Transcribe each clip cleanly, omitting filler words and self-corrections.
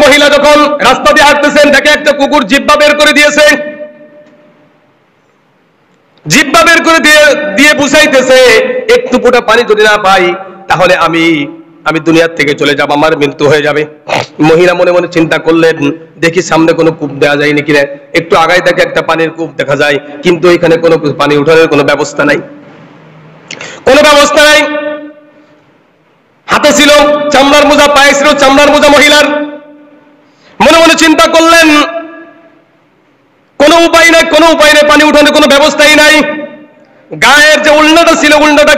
মহিলা যখন রাস্তা দিয়ে হাঁটতেছেন, দেখে একটা কুকুর জিহ্বা বের করে দিয়েছে, জিহ্বা বের করে দিয়ে বুঝাইতেছে, একটু ফোঁটা পানি যদি না পাই তাহলে আমি দুনিয়ার থেকে চলে যাব, আমার মৃত্যু হয়ে যাবে। মহিলা মনে মনে চিন্তা করলেন, দেখি সামনে কোনো কূপ দেওয়া যায় নাকি। একটু আগায় দেখে একটা পানির কূপ দেখা যায়, কিন্তু এখানে কোনো পানি উঠানোর কোনো ব্যবস্থা নাই, কোনো ব্যবস্থা নাই। হাতে ছিল চামড়ার মোজা, পায়ে ছিল চামড়ার মোজা মহিলার। মনে মনে চিন্তা করলেন, কোনো উপায় নাই, কোনো উপায় নেই, পানি উঠানোর কোনো ব্যবস্থাই নাই। গায়ের যে উল্নাটা ছিল, উল্নাটা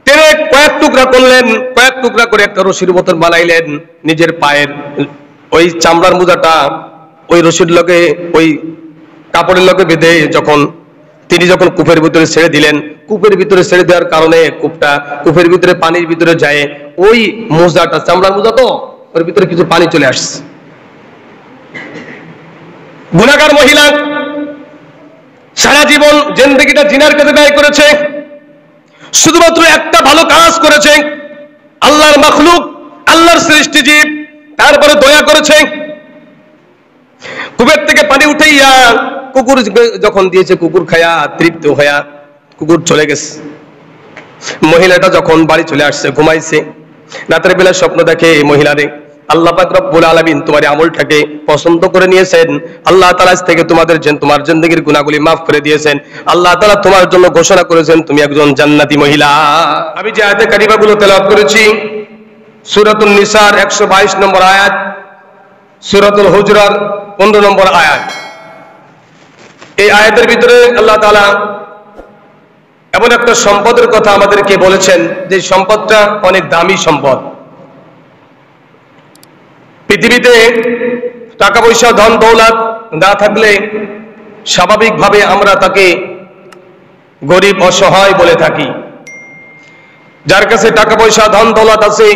টেনে কয়েক টুকরা করলেন, কয়েক টুকরা করে একটা রশির মতন বানাইলেন। নিজের পায়ের ওই চামড়ার মোজাটা ওই রশির লগে, ওই কাপড়ের লগে বেঁধে তিনি যখন কূপের ভিতরে ছেড়ে দিলেন, কূপের ভিতরে ছেড়ে দেওয়ার কারণে কূপের ভিতরে পানির ভিতরে যায়, ওই মোজাটা, চামড়ার মোজা তো, ওর ভিতরে কিছু পানি চলে আসছে। গুনাহগার মহিলা সারা জীবন জিন্দেগিটা জিনার কাছে ব্যয় করেছে, শুধুমাত্র একটা ভালো কাজ করেছে, আল্লাহর মাখলুক, আল্লাহর সৃষ্টি জীব, তারপরে দয়া করেছে। কূপের থেকে পানি উঠাইয়া কুকুর যখন দিয়েছে, কুকুর খায়া তৃপ্ত হইয়া কুকুর চলে গেছে। মহিলাটা যখন বাড়ি চলে আসছে, ঘুমাইছে, রাতের বেলা স্বপ্ন দেখে মহিলারে, আল্লাহ পাক রব্বুল আলামিন তোমার আমলটাকে পছন্দ করে নিয়েছেন, আল্লাহ তাআলা থেকে তোমার জিন্দেগীর গুনাহগুলি মাফ করে দিয়েছেন, আল্লাহ তাআলা তোমার জন্য ঘোষণা করেছেন তুমি একজন জান্নাতি মহিলা। আমি যে আয়াতে কারিমাগুলো তেলাওয়াত করেছি, সূরাতুন নিসার 122 নম্বর আয়াত, সূরাতুল হুজুরাত 15 নম্বর আয়াত। এই আয়াতের ভিতরে আল্লাহ তাআলা এমন একটা সম্পদের কথা আমাদেরকে বলেছেন, যে সম্পদটা অনেক দামি সম্পদ। পৃথিবীতে টাকা পয়সা, ধন দৌলত না থাকলে স্বাভাবিকভাবে আমরা তাকে গরিব, অসহায় বলে থাকি। যার কাছে টাকা পয়সা, ধন দৌলত আছে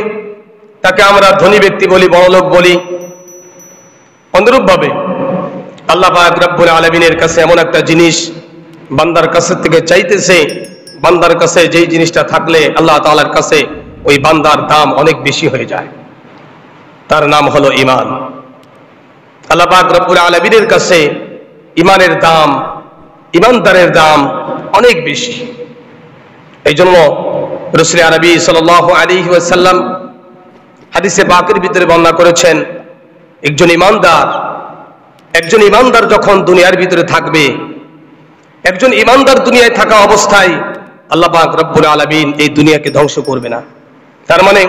তাকে আমরা ধনী ব্যক্তি বলি, বড়লোক বলি। অনুরূপভাবে আল্লাহ পাক রব্বুল আলামিনের কাছে এমন একটা জিনিস বান্দার কাছে থেকে চাইতেছে, বান্দার কাছে যেই জিনিসটা থাকলে আল্লাহ তাআলার কাছে ওই বান্দার দাম অনেক বেশি হয়ে যায়, তার নাম হলো ঈমান। আল্লাহ পাক রব্বুল আলামিনের কাছে ঈমানের দাম, ঈমানদারের দাম অনেক বেশি। এই জন্য রাসূল আরবি সাল্লাল্লাহু আলাইহি ওয়াসাল্লাম হাদিসে পাকের ভিতরে বর্ণনা করেছেন, একজন ঈমানদার যখন দুনিয়ার ভিতরে থাকবে, একজন ঈমানদার দুনিয়ায় থাকা অবস্থায় আল্লাহ পাক রব্বুল আলামিন এই দুনিয়াকে ধ্বংস করবে না। তার মানে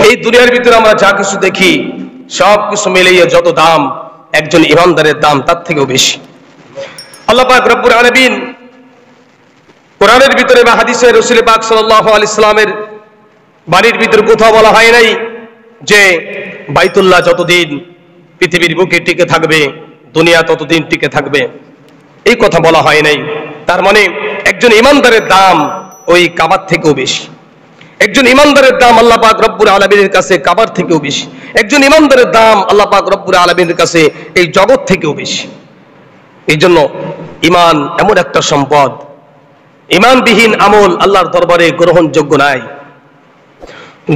এই দুনিয়ার ভিতরে আমরা যা কিছু দেখি সব কিছু মিলিয়ে যত দাম, একজন ঈমানদারের দাম তার থেকেও বেশি। আল্লাহ পাক রব্বুল আলামিন কোরআনের ভিতরে বা হাদিসে রাসূল পাক সাল্লাল্লাহু আলাইহি সাল্লামের বাণীর ভিতরে কোথাও বলা হয় নাই যে বাইতুল্লাহ যতদিন পৃথিবীর বুকে টিকে থাকবে, দুনিয়া ততদিন টিকে থাকবে, এই কথা বলা হয় নাই। তার মানে একজন ঈমানদারের দাম ওই কাবার থেকেও বেশি, একজন ঈমানদারের দাম আল্লাহ পাক রব্বুল আলামিনের কাছে কাবার থেকেও বেশি, একজন ঈমানদারের দাম আল্লাহ পাক রব্বুল আলামিনের কাছে এই জগৎ থেকেও বেশি। এই জন্য ঈমান এমন একটা সম্পদ, ঈমানবিহীন আমল আল্লাহর দরবারে গ্রহণযোগ্য নাই।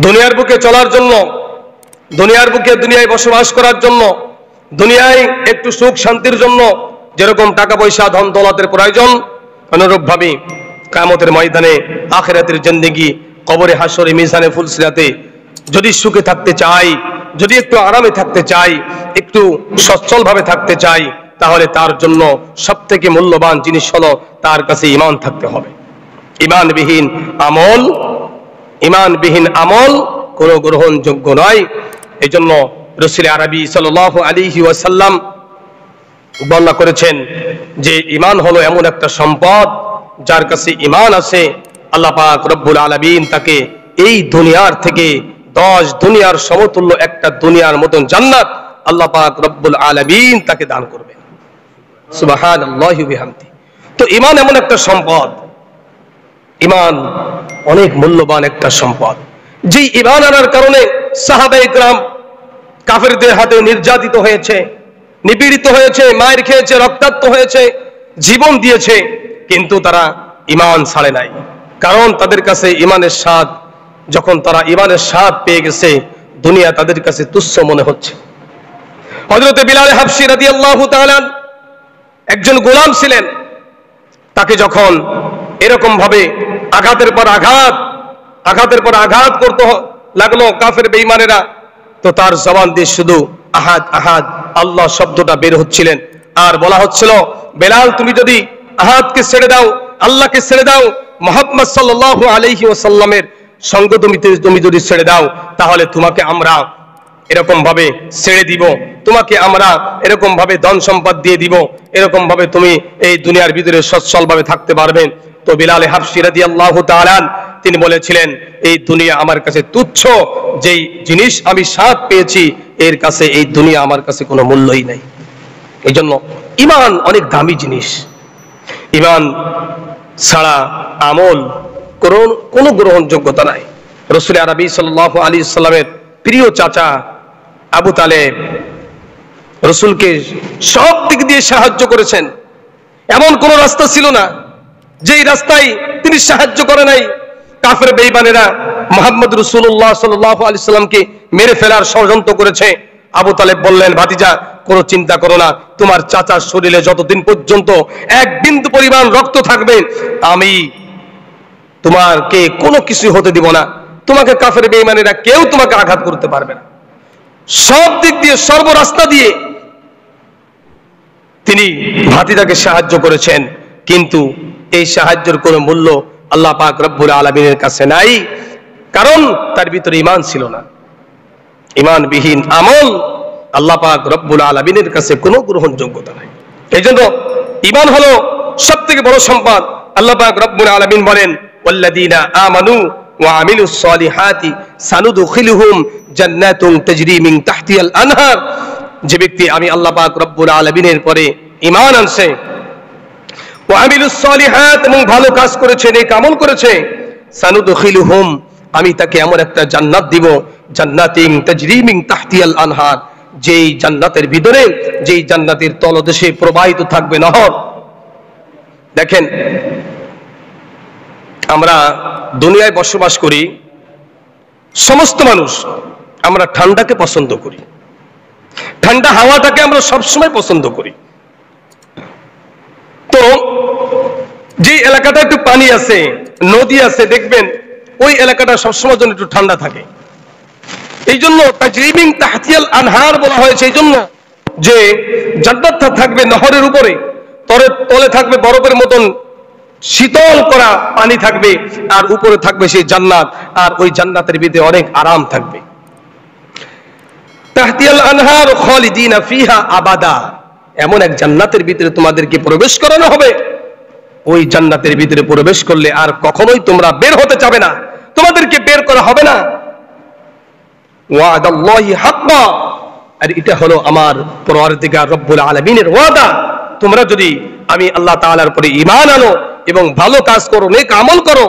দুনিয়ার বুকে চলার জন্য, দুনিয়ার বুকে দুনিয়ায় বসবাস করার জন্য, দুনিয়ায় একটু সুখ শান্তির জন্য যেরকম টাকা পয়সা, ধন দৌলতের প্রয়োজন, অনুরূপভাবে কিয়ামতের ময়দানে, আখিরাতের জিন্দেগি, কবরে, হাসরে, মিজানে, ফুলসিরাতে যদি সুখে থাকতে চাই, যদি একটু আরামে থাকতে চাই, একটু সচ্ছলভাবে থাকতে চাই, তাহলে তার জন্য সবথেকে মূল্যবান জিনিস হলো তার কাছে ঈমান থাকতে হবে। ঈমানবিহীন আমল কোনো গ্রহণযোগ্য নয়। এই জন্য রাসূল আরবি সাল্লাল্লাহু আলাইহি ওয়াসাল্লাম বর্ণনা করেছেন যে ঈমান হলো এমন একটা সম্পদ, যার কাছে ঈমান আছে আল্লাহ পাক রব্বুল আলামিন তাকে এই দুনিয়ার থেকে 10 দুনিয়ার সমতুল্য একটা দুনিয়ার মতন জান্নাত আল্লাহ পাক রব্বুল আলামিন তাকে দান করবেন। সুবহানাল্লাহি ওয়া বিহামদিহি। তো ঈমান এমন একটা সম্পদ, ঈমান অনেক মূল্যবান একটা সম্পদ, যে ঈমান আনার কারণে সাহাবায়ে কেরাম কাফেরদের হাতে নির্যাতিত হয়েছে, নিপীড়িত হয়েছে, মায়ের খেয়েছে, রক্তাক্ত হয়েছে, জীবন দিয়েছে, কিন্তু তারা ঈমান ছাড়ে নাই। কারণ তাদের কাছে ঈমানের স্বাদ, যখন তারা ঈমানের স্বাদ পেয়ে গেছে, দুনিয়া তাদের কাছে তুচ্ছ মনে হচ্ছে। হযরত বিলাল হাবশী রাদিয়াল্লাহু তাআলা একজন গোলাম ছিলেন। তাকে যখন এরকম ভাবে আঘাতের পর আঘাত করতে লাগলো কাফের বেঈমানেরা, তো তার জবান দিয়ে শুধু আহাদ আহাদ আল্লাহ শব্দটা বের হচ্ছিলেন। আর বলা হচ্ছিল, বেলাল তুমি যদি আহাদকে ছেড়ে দাও, আল্লাহকে ছেড়ে দাও, মুহাম্মদ সাল্লাল্লাহু আলাইহি ওয়াসাল্লামের সঙ্গ তুমি যদি ছেড়ে দাও, তাহলে তোমাকে আমরা এরকম ভাবে ছেড়ে দিব, তোমাকে আমরা এরকম ভাবে ধন সম্পদ দিয়ে দিব, এরকম ভাবে তুমি এই দুনিয়ার ভিতরে সচ্ছল ভাবে থাকতে পারবে। তো বিলাল হাবশী রাদিয়াল্লাহু তাআলা তিনি বলেছিলেন, এই দুনিয়া আমার কাছে তুচ্ছ, যেই জিনিস আমি স্বাদ পেয়েছি এর কাছে এই দুনিয়া আমার কাছে কোনো মূল্যই নাই। এই জন্য ঈমান অনেক দামি জিনিস। ঈমান ছাড়া আমল কোনো গ্রহণযোগ্যতা নাই। রাসূল আরবি সাল্লাল্লাহু আলাইহি সাল্লামের প্রিয় চাচা আবু তালেব রাসূলকে সব দিক দিয়ে সাহায্য করেছেন। এমন কোন রাস্তা ছিল না যেই রাস্তায় তিনি সাহায্য করে নাই। কাফের বেঈমানেরা মুহাম্মদ রাসূলুল্লাহ সাল্লাল্লাহু আলাইহি সাল্লামকে মেরে ফেলার ষড়যন্ত্র করেছে। আবু তালেব বললেন, ভাতিজা কোনো চিন্তা করো না, তোমার চাচার শরীরে যতদিন পর্যন্ত এক বিন্দু পরিমাণ রক্ত থাকবে আমি তোমাকে কোনো কিছু হতে দিব না, তোমাকে কাফের বেঈমানেরা কেউ তোমাকে আঘাত করতে পারবে না। সব দিক দিয়ে সর্বরাস্তা দিয়ে তিনি ভাতিজাকে সাহায্য করেছেন, কিন্তু এই সাহায্যের কোনো মূল্য আল্লাহ পাক রব্বুল আলামিনের কাছে নাই, কারণ তার ভিতরে ঈমান ছিল না। ঈমানবিহীন আমল আল্লাহ পাক রব্বুল আলামিনের কাছে কোনো গ্রহণযোগ্যতা নাই। এই জন্য ঈমান হলো সবথেকে বড় সম্পদ। আল্লাহ পাক রব্বুল আলামিন বলেন, ওয়াল্লাযীনা আমানু ওয়া আমিলুস সালিহাতি সানুদখিলুহুম জান্নাতুন তাজরি মিন তাহতিহাল আনহার। যে ব্যক্তি আমি আল্লাহ পাক রব্বুল আলামিনের পরে ঈমান আনছে, ওয়া আমিলুস সালিহাত এবং ভালো কাজ করেছে, নেক আমল করেছে, সানুদখিলুহুম আমি তাকে এমন একটা জান্নাত দিব, জান্নাতিন তাজরি মিন তাহতিহাল আনহার, যেই জান্নাতের ভিতরে, যেই জান্নাতের তলদেশে প্রবাহিত থাকবে নহর। দেখেন, আমরা দুনিয়ায় বসবাস করি, সমস্ত মানুষ আমরা ঠান্ডাকে পছন্দ করি, ঠান্ডা হাওয়াটাকে আমরা সবসময় পছন্দ করি। তো যে এলাকাটা একটু পানি আছে, নদী আছে, দেখবেন ওই এলাকাটা সবসময় জন্য একটু ঠান্ডা থাকে। এই জন্য তাজরি মিন তাহতিহাল আনহার বলা হয়েছে, এই জন্য যে জান্নাত থাকবে নহরের উপরে, তলে থাকবে বরফের মতন শীতল করা পানি থাকবে, আর উপরে থাকবে সেই জান্নাত, আর ওই জান্নাতের ভিতরে অনেক আরাম থাকবে। তাহতিহাল আনহার খালিদিনা ফিহা আবাদা, এমন এক জান্নাতের ভিতরে তোমাদেরকে প্রবেশ করানো হবে, ওই জান্নাতের ভিতরে প্রবেশ করলে আর কখনোই তোমরা বের হতে চাবে না, তোমাদেরকে বের করা হবে না। ওয়াদাল্লাহি হাক্কা, আর এটা হলো আমার পরওয়ারদিগার রব্বুল আলামিনের ওয়াদা। তোমরা যদি আমি আল্লাহ তাআলার উপরে ঈমান আনো এবং ভালো কাজ করো, নেক আমল করো,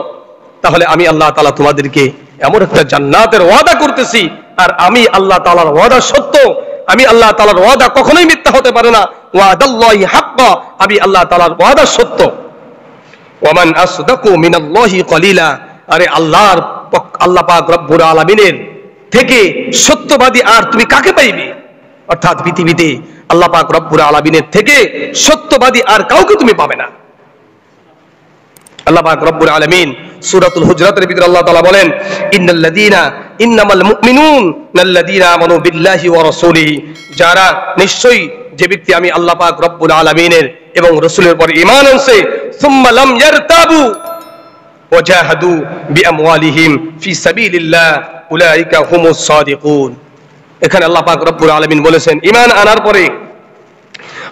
তাহলে আমি আল্লাহ তাআলা তোমাদেরকে এমন একটা জান্নাতের ওয়াদা করতেছি। আর আমি আল্লাহ তাআলার ওয়াদা সত্য, আমি আল্লাহ তাআলার ওয়াদা কখনোই মিথ্যা হতে পারে না। ওয়াদাল্লাহি হাক্কা, আমি আল্লাহ তাআলার ওয়াদা সত্য। ওয়ামান আসদাকু মিনাল্লাহি ক্বালিলা, আরে আল্লাহ পাক রব্বুল আলামিনের থেকে সত্যবাদী আর তুমি কাকে পাইবে? অর্থাৎ পৃথিবীতে আল্লাহ পাক রব্বুল আলামিনের থেকে সত্যবাদী আর কাউকে তুমি পাবে না। আল্লাহ পাক রব্বুল আলামিন সূরাতুল হুজরাতের ভিতরে আল্লাহ তাআলা বলেন, ইন্নামাল মুমিনুন আল্লাযীনা আমানু বিল্লাহি ওয়া রাসূলিহি, যারা নিশ্চয়ই যে ব্যক্তি আমি আল্লাহ পাক রব্বুল আলামিনের এবং রাসূলের উপর ঈমান আনছে, সুম্মা লাম ইয়ারতাবু ওয়া জাহাদু বিআমওয়ালিহিম ফি সাবিলিল্লাহ উলাইকা হুমুস সাদিকুন। এখানে আল্লাহ পাক রব্বুল আলামিন বলেছেন, ঈমান আনার পরে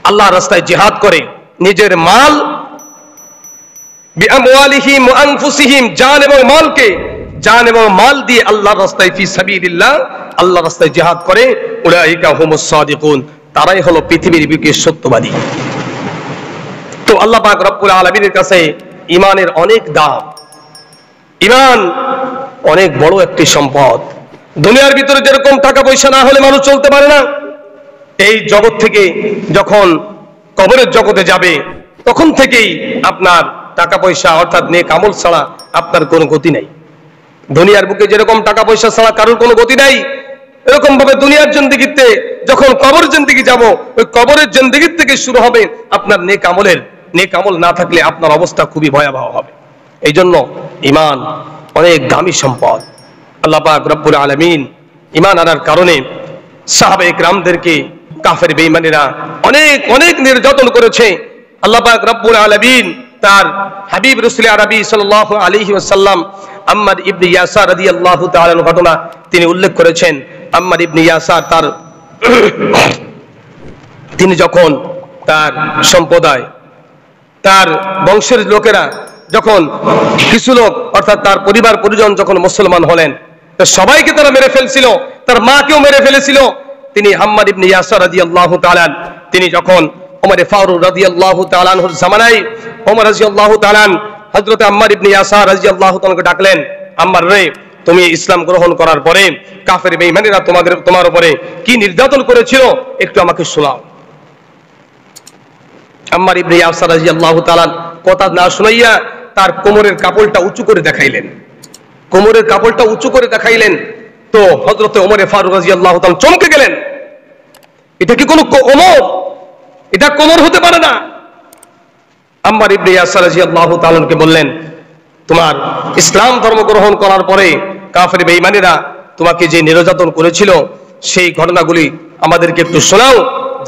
আল্লাহর রাস্তায় জিহাদ করে, নিজের মাল বিআমওয়ালিহিম ওয়া আনফুসিহিম, জান এবং মাল দিয়ে আল্লাহর রাস্তায় ফি সাবিলিল্লাহ, আল্লাহর রাস্তায় জিহাদ করে, উলাইকা হুমুস সাদিকুন, তারাই হলো পৃথিবীর বুকে সত্যবাদী। তো আল্লাহ পাক রব্বুল আলামিনের কাছে ঈমানের অনেক দাম। ঈমান অনেক বড় একটি সম্পদ। দুনিয়ার ভিতরে যেরকম টাকা পয়সা না হলে মানুষ চলতে পারে না, এই জগৎ থেকে যখন কবরের জগতে যাবে তখন থেকেই আপনার টাকা পয়সা অর্থাৎ নেক আমল ছাড়া আপনার কোনো গতি নাই। দুনিয়ার বুকে যেরকম টাকা পয়সা ছাড়া কারোর কোনো গতি নাই, এরকম ভাবে দুনিয়ার জিন্দেগিতে যখন কবর জিন্দেগি যাব, ওই কবরের জিন্দেগি থেকে শুরু হবে আপনার নেক আমলের। নেক আমল না থাকলে আপনার অবস্থা খুবই ভয়াবহ হবে। এই জন্য ঈমান অনেক দামি সম্পদ। আল্লাহ পাক রব্বুল আলামিন ঈমান আনার কারণে সাহাবায়ে কেরামদেরকে কাফের বেঈমানেরা অনেক অনেক নির্যাতন করেছে। আল্লাহ পাক রব্বুল আলামিন তার হাবিব রাসূল আরবি সাল্লাল্লাহু আলাইহি ওয়াসাল্লাম আম্মার ইবনে ইয়াসার রাদিয়াল্লাহু তাআলা এর ঘটনা তিনি উল্লেখ করেছেন। আম্মার ইবনে ইয়াসার তিনি যখন তার সম্প্রদায়, তার বংশের লোকেরা যখন কিছু লোক অর্থাৎ তার পরিবার পরিজন যখন মুসলমান হলেন, সবাইকে তারা মেরে ফেলছিল, তার মাকেও মেরে ফেলেছিল। তিনি আম্মার ইবনে ইয়াসার রাদিয়াল্লাহু তাআলা তিনি যখন ওমর ফারুক রাদিয়াল্লাহু তাআলা আনহুর জামানায় ওমর রাদিয়াল্লাহু তাআলা হযরত আম্মার ইবনে ইয়াসার রাদিয়াল্লাহু তাআলাকে ডাকলেন, আম্মার রে, তুমি ইসলাম গ্রহণ করার পরে কাফের বেঈমানেরা তোমার উপরে কি নির্যাতন করেছিল একটু আমাকে শোনাও। আম্মার ইবনে ইয়াসার রাদিয়াল্লাহু তাআলা কথা না শুনাইয়া তার কোমরের কাপড়টা উঁচু করে দেখাইলেন। কোমরের কাপড়টা উঁচু করে দেখাইলেন তো হযরত ওমর ফারুক রাদিয়াল্লাহু তাআলা চমকে গেলেন। এটা কি কোনো ওমর? এটা কোমর হতে পারে না। আম্মার ইবনে ইয়াসার রাদিয়াল্লাহু তাআলাকে বললেন, তোমার ইসলাম ধর্ম গ্রহণ করার পরে কাফের বেঈমানেরা তোমাকে যে নির্যাতন করেছিল সেই ঘটনাগুলি আমাদেরকে একটু শোনাও,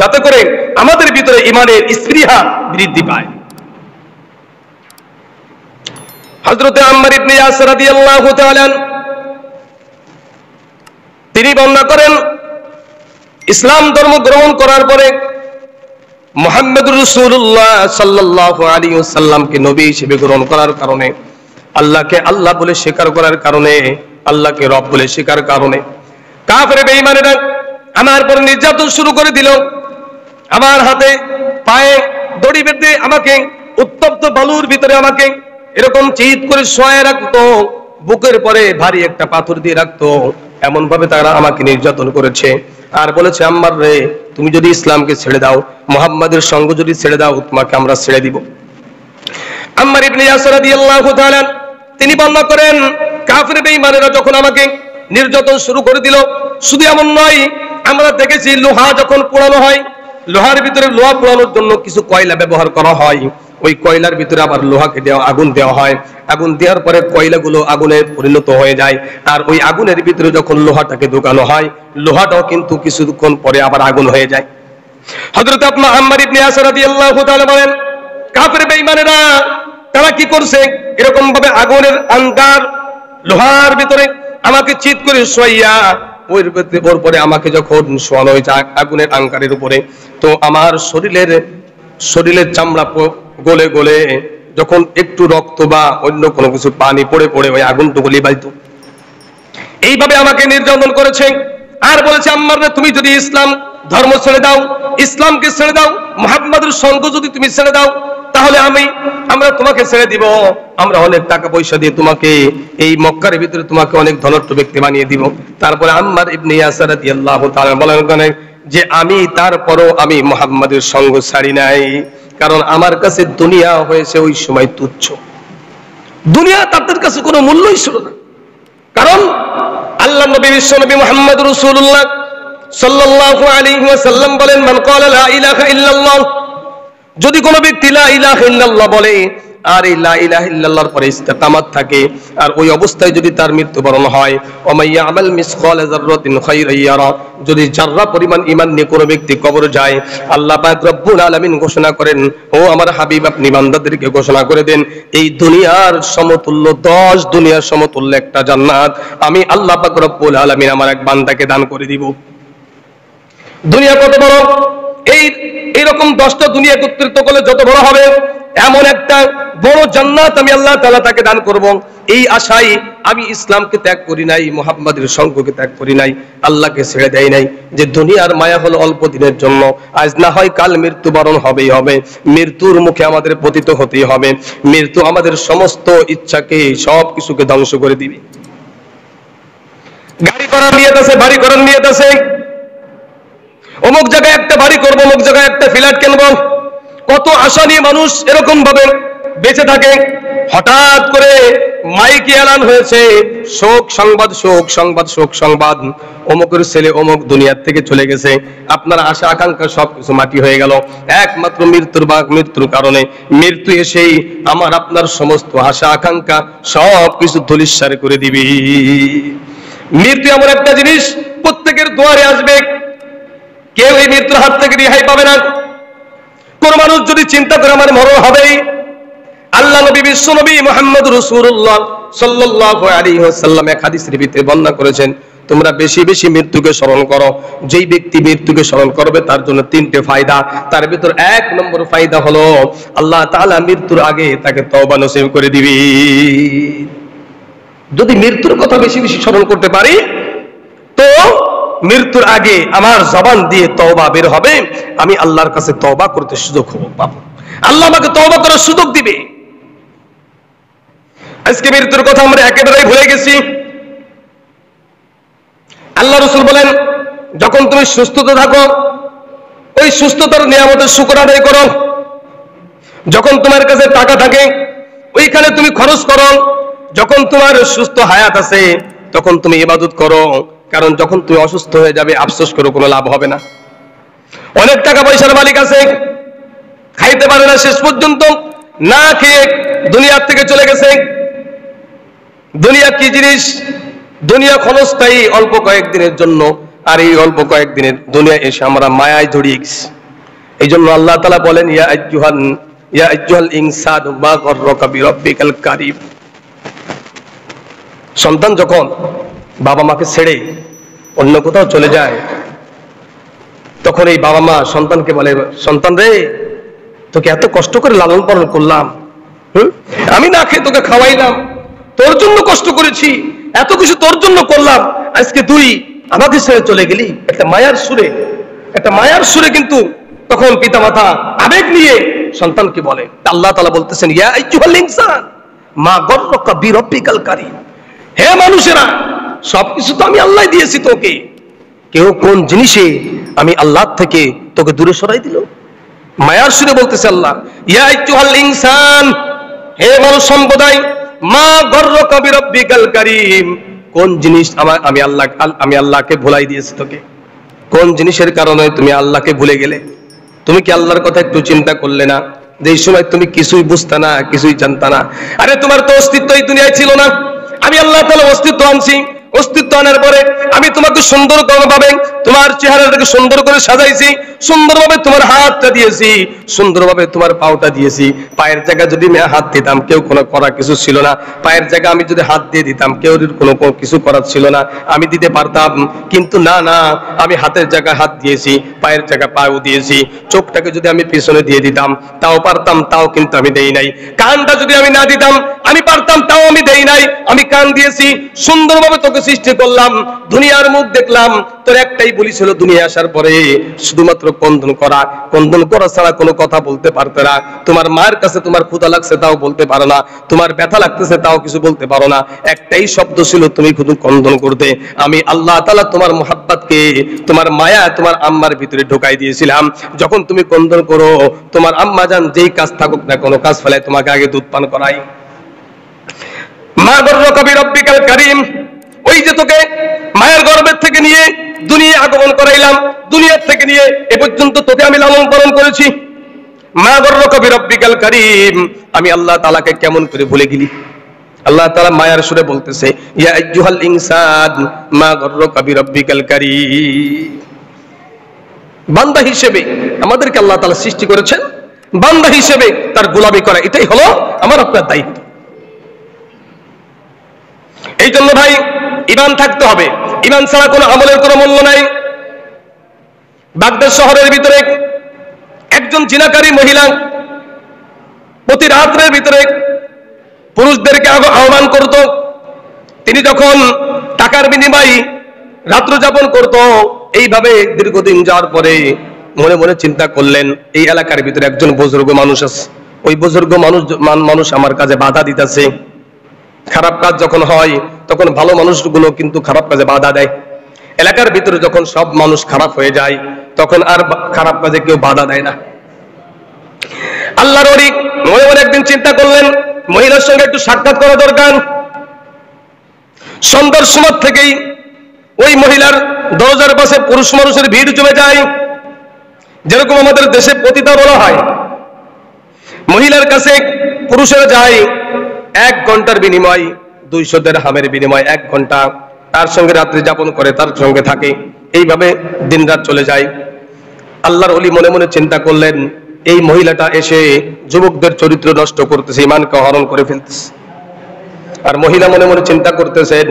যাতে করে আমাদের ভিতরে ঈমানের স্পৃহা বৃদ্ধি পায়। হযরত আম্মার ইবনে ইয়াসার রাদিয়াল্লাহু তাআলা তিনি বর্ণনা করেন, ইসলাম ধর্ম গ্রহণ করার পরে মুহাম্মদুর রাসূলুল্লাহ সাল্লাল্লাহু আলাইহি ওয়াসাল্লামকে নবী হিসেবে গ্রহণ করার কারণে, আল্লাহকে আল্লাহ বলে স্বীকার করার কারণে, আল্লাহকে রব বলে স্বীকার কারণে কাফের বেঈমানেরা আমার উপর নির্যাতন শুরু করে দিল। আমার হাতে পায়ে দড়ি বেঁধে আমাকে উত্তপ্ত বালুর ভিতরে আমাকে এরকম চিৎ করে শোয়ায় রাখতো, বুকের পরে ভারী একটা পাথর দিয়ে রাখতো। এমন ভাবে তারা আমাকে নির্যাতন করেছে আর বলেছে, আম্মার রে, তুমি যদি ইসলামকে ছেড়ে দাও, মুহাম্মাদের সঙ্গ যদি ছেড়ে দাও, তোমাকে আমরা ছেড়ে দিব। আম্মার ইবনে ইয়াসার রাদিয়াল্লাহু তাআলা তিনি বর্ণনা করেন, কাফের বেঈমানেরা যখন আমাকে নির্যাতন শুরু করে দিল, শুধু এমন নয়, আমরা দেখেছি লোহা যখন পোড়ানো হয়, লোহার ভিতরে লোহা পোড়ানোর জন্য কিছু কয়লা ব্যবহার করা হয়। ওই কয়লার ভিতরে আবার লোহাকে আগুন দেওয়া হয়। আগুন দেওয়ার পরে কয়লাগুলো আগুনে পরিণত হয়ে যায়। আর ওই আগুনের ভিতরে যখন লোহাটাকে ঢোকানো হয়, লোহাটাও কিন্তু কিছুক্ষণ পরে আবার আগুন হয়ে যায়। হযরত আম্মার ইবনে ইয়াসার রাদিয়াল্লাহু তাআলা বলেন, কাফের বেঈমানেরা তারা কি করছে, এরকম ভাবে আগুনের আঙ্গার লোহার ভিতরে আমাকে চিৎ করে শোয়াইয়া ওর পরে আমাকে যখন শোয়ানো হয়েছে আগুনের আঙ্গারের উপরে, তো আমার শরীরের চামড়া গলে গলে যখন একটু রক্ত বা অন্য কোনো কিছু পানি পড়ে পড়ে ওই আগুনটুকু লিবাইতো। এইভাবে আমাকে নির্যাতন করেছে আর বলেছে, আম্মার রে, তুমি যদি ইসলাম ধর্ম ছেড়ে দাও, ইসলামকে ছেড়ে দাও, মুহাম্মাদের সঙ্গ যদি তুমি ছেড়ে দাও, তাহলে আমরা তোমাকে ছেড়ে দিব। আমরা অনেক টাকা পয়সা দিয়ে তোমাকে এই মক্কার ভিতরে তোমাকে অনেক ধনট্ট ব্যক্তি বানিয়ে দিব। তারপরে আম্মার ইবনে ইয়াসার রাদিয়াল্লাহু তাআলা বলেন যে তারপরও আমি মুহাম্মাদের সঙ্গ ছাড়ি নাই, কারণ আমার কাছে দুনিয়া হয়েছে ওই সময় তুচ্ছ। দুনিয়া তাদের কাছে কোনো মূল্যই ছিল না। কারণ আল্লাহ নবী বিশ্বনবী মুহাম্মদ রাসূলুল্লাহ সাল্লাল্লাহু আলাইহি ওয়াসাল্লাম বলেন, মান ক্বালা লা ইলাহা ইল্লাল্লাহ, যদি কোনো ব্যক্তি লা ইলাহা ইল্লাল্লাহ বলে আর এই লা ইলাহা ইল্লাল্লাহর পরে ইস্তিকামাত থাকে, আর ওই অবস্থায় যদি তার মৃত্যুবরণ হয়, ওয়া মাইয়া আমাল মিসকালা যাররাতিন খায়রান ইয়ারা, যদি যাররা পরিমাণ ঈমান নিয়ে কোনো ব্যক্তি কবরে যায়, আল্লাহ পাক রব্বুল আলামিন ঘোষণা করেন, ও আমার হাবিব, আপনি বান্দাদেরকে ঘোষণা করে দেন, এই দুনিয়ার সমতুল্য 10 দুনিয়ার সমতুল্য একটা জান্নাত আমি আল্লাহ পাক রব্বুল আলামিন আমার এক বান্দাকে দান করে দিব। দুনিয়া কত বড়, এইরকম 10টা দুনিয়া একত্রিত করলে যত বড় হবে, এমন একটা বড় জান্নাত আমি আল্লাহ তাআলা তাকে দান করব। এই আশায় আমি ইসলামকে ত্যাগ করি নাই, মুহাম্মাদের সঙ্গকে ত্যাগ করি নাই, আল্লাহকে ছেড়ে দেই নাই। যে দুনিয়ার মায়া হলো অল্প দিনের জন্য, আজ না হয় কাল মৃত্যুবরণ হবেই হবে, মৃত্যুর মুখে আমাদের পতিত হতেই হবে। মৃত্যু আমাদের সমস্ত ইচ্ছাকে, সব কিছুকে ধ্বংস করে দিবে। গাড়ি করার নিয়ত আছে, বাড়ি করার নিয়ত আছে, অমুক জায়গায় একটা বাড়ি করবো, অমুক জায়গায় একটা ফ্ল্যাট কিনবো, কত আশা নিয়ে মানুষ এরকম ভাবে বেঁচে থাকে। হঠাৎ করে মাইকে এলান হয়েছে, শোক সংবাদ, শোক সংবাদ, শোক সংবাদ, অমুকের ছেলে অমুক দুনিয়ার থেকে চলে গেছে। আপনার আশা আকাঙ্ক্ষা সবকিছু মাটি হয়ে গেল, একমাত্র মৃত্যুর কারণে। মৃত্যু এসেই আমার আপনার সমস্ত আশা আকাঙ্ক্ষা সবকিছু ধূলিসাৎ করে দিবি। মৃত্যু এমন একটা জিনিস প্রত্যেকের দুয়ারে আসবে, কেউ এই মৃত্যুর হাত থেকে রেহাই পাবে না। কোন মানুষ যদি চিন্তা করে আমার মরণ হবেই, আল্লাহ নবী বিশ্ব নবী মুহাম্মদ রাসূলুল্লাহ সাল্লাল্লাহু আলাইহি ওয়াসাল্লাম এক হাদিসের ভিতরে বর্ণনা করেছেন, তোমরা বেশি বেশি মৃত্যুকে স্মরণ করো। যেই ব্যক্তি মৃত্যুকে স্মরণ করবে তার জন্য তিনটে ফায়দা। তার ভিতর এক নম্বর ফায়দা হলো আল্লাহ তাআলা মৃত্যুর আগে তাকে তওবা নসিব করে দিবে। যদি মৃত্যুর কথা বেশি বেশি স্মরণ করতে পারি তো মৃত্যুর আগে আমার জবান দিয়ে তওবা বের হবে, আমি আল্লাহর কাছে তওবা করতে সুযোগ পাবো, আল্লাহ আমাকে তওবা করার সুযোগ দিবে। আজকে মৃত্যুর কথা আমরা একেবারেই ভুলে গেছি। আল্লাহ রাসূল বলেন, যখন তুমি সুস্থতা থাকো ওই সুস্থতার নিয়ামতের শুকর আদায় করো। যখন তোমার কাছে টাকা থাকে ওইখানে তুমি খরচ করো। যখন তোমার সুস্থ হায়াত আছে তখন তুমি ইবাদত করো, কারণ যখন তুমি অসুস্থ হয়ে যাবে আফসোস করে কোনো লাভ হবে না। অনেক টাকা পয়সার মালিক আছে, খাইতে পারে না, শেষ পর্যন্ত না খেয়ে দুনিয়ার থেকে চলে গেছে। দুনিয়া কি জিনিস? দুনিয়া ক্ষণস্থায়ী, অল্প কয়েকদিনের জন্য। আর এই অল্প কয়েকদিনের দুনিয়া এসে আমরা মায়ায় জড়িয়ে গেছি। এই জন্য আল্লাহ তাআলা বলেন, ইয়া আইয়ুহাল ইনসানু মা গররাকা বিরাব্বিকাল কারীম। সন্তান যখন বাবা মাকে ছেড়ে অন্য কোথাও চলে যায় তখন এই বাবা মা সন্তানকে বলে, সন্তান রে, তোকে এত কষ্ট করে লালন পালন করলাম, আমি না খেয়ে তোকে খাওয়াইলাম, তোর জন্য কষ্ট করেছি, এত কিছু তোর জন্য করলাম, আজকে তুই আমাকে ছেড়ে চলে গেলি। একটা মায়ার সুরে কিন্তু তখন পিতামাতা আবেগ নিয়ে সন্তানকে বলে। আল্লাহ তাআলা বলতেছেন, ইয়া আইয়ুহাল ইনসান মা গররাকা বিরাব্বিকাল কারীম। হে মানুষেরা, সবকিছু তো আমি আল্লাহ দিয়েছি তোকে, কেউ কোন জিনিসে আমি আল্লাহ থেকে তোকে দূরে সরাই দিল? মায়ার সুরে বলতেছে আল্লাহ, ইয়া আইয়ুহাল ইনসান, হে মানুষ সম্প্রদায়, মা গররাকা বিরাব্বিকাল কারীম, কোন জিনিস আমি আল্লাহকে ভুলাই দিয়েছি তোকে? কোন জিনিসের কারণে তুমি আল্লাহকে ভুলে গেলে? তুমি কি আল্লাহর কথা একটু চিন্তা করলে না? যে সময় তুমি কিছুই বুঝতে না, কিছুই জানতা না, আরে তোমার তো অস্তিত্ব এই দুনিয়ায় ছিল না, আমি আল্লাহ তাআলা অস্তিত্ব আনছি। অস্তিত্ব আনার পরে আমি তোমাকে সুন্দর ভাবে তোমার চেহারাটাকে সুন্দর করে সাজাইছি, সুন্দরভাবে তোমার হাতটা দিয়েছি, সুন্দরভাবে তোমার পাওটা দিয়েছি। পায়ের জায়গা যদি আমি হাত দিতাম কেউ কোনো করা কিছু ছিল না, পায়ের জায়গা আমি যদি হাত দিয়ে দিতাম কেউ কোনো কিছু করার ছিল না, আমি দিতে পারতাম। কিন্তু না, আমি হাতের জায়গায় হাত দিয়েছি, পায়ের জায়গায় পাও দিয়েছি। চোখটাকে যদি আমি পিছনে দিয়ে দিতাম তাও পারতাম, তাও কিন্তু আমি দেই নাই। কানটা যদি আমি না দিতাম আমি পারতাম, তাও আমি দেই নাই। আমি কান দিয়েছি, সুন্দরভাবে তোকে সৃষ্টি করলাম, দুনিয়ার মুখ দেখলাম। তোর একটাই বলি ছিল দুনিয়া আসার পরে শুধুমাত্র কন্দন করা ছাড়া কোনো কথা বলতে পারতে না। তোমার মায়ের কাছে তোমার ক্ষুধা লাগছে তাও বলতে পারো না, তোমার ব্যথা লাগতেছে তাও কিছু বলতে পারো না। একটাই শব্দ ছিল, তুমি শুধু কন্দন করতে। আমি আল্লাহ তাআলা তোমার মুহাব্বতকে, তোমার মায়া তোমার আম্মার ভিতরে ঢোকাই দিয়েছিলাম। যখন তুমি কন্দন করো, তোমার আম্মা জান যেই কাজ থাকুক না কোনো কাজ ফেলায় তোমাকে আগে দুধ পান করাই। মা গররাকা বিরাব্বিকাল কারীম, ওই যে তোকে মায়ের গর্ভের থেকে নিয়ে দুনিয়া আগমন করাইলাম, দুনিয়ার থেকে নিয়ে এ পর্যন্ত তোকে আমি লালন পালন করেছি। মা গররাকা বিরাব্বিকাল কারীম, আমি আল্লাহ তাআলাকে কেমন করে ভুলে গেলি? আল্লাহ তাআলা মায়ার সুরে বলতেছে, ইয়া আইয়ুহাল ইনসান মা গররাকা বিরাব্বিকাল কারীম। বান্দা হিসেবে আমাদেরকে আল্লাহ তাআলা সৃষ্টি করেছেন, বান্দা হিসেবে তার গোলামি করা, এটাই হলো আমার আপনার দায়িত্ব। এই জন্য ভাই ঈমান থাকতে হবে, ঈমান ছাড়া কোনো আমলের কোনো মূল্য নাই। বাগদাদ শহরের ভিতরে একজন জিনাকারী মহিলা প্রতি রাত্রের ভিতরে পুরুষদেরকে আহ্বান করত। তিনি যখন টাকার বিনিময়ে রাত্র যাপন করত, এইভাবে দীর্ঘদিন যাওয়ার পরে মনে মনে চিন্তা করলেন, এই এলাকার ভিতরে একজন বুজুর্গ মানুষ আছে, ওই বুজুর্গ মানুষ আমার কাজে বাধা দিতেছে। খারাপ কাজ যখন হয় তখন ভালো মানুষগুলো কিন্তু খারাপ কাজে বাধা দেয়। এলাকার ভিতরে যখন সব মানুষ খারাপ হয়ে যায় তখন আর খারাপ কাজে কেউ বাধা দেয় না। আল্লাহর ওলি মনে মনে একদিন চিন্তা করলেন, মহিলার সঙ্গে একটু সাক্ষাৎ করা দরকার। সন্ধ্যার সময় থেকেই ওই মহিলার দরজার পাশে পুরুষ মানুষের ভিড় জমে যায়। যেরকম আমাদের দেশে পতিতা বলা হয়, মহিলার কাছে পুরুষেরা যায় 1 ঘন্টার বিনিময় 200 দিরহামের বিনিময় 1 ঘন্টা তার সঙ্গে রাত্রি যাপন করে, তার সঙ্গে থাকে। এইভাবে দিন রাত চলে যায়। আল্লাহর ওলি মনে মনে চিন্তা করলেন, এই মহিলাটা এসে যুবকদের চরিত্র নষ্ট করতেছে, ঈমানকে হরণ করে ফেলতেছে। আর মহিলা মনে মনে চিন্তা করতেছেন,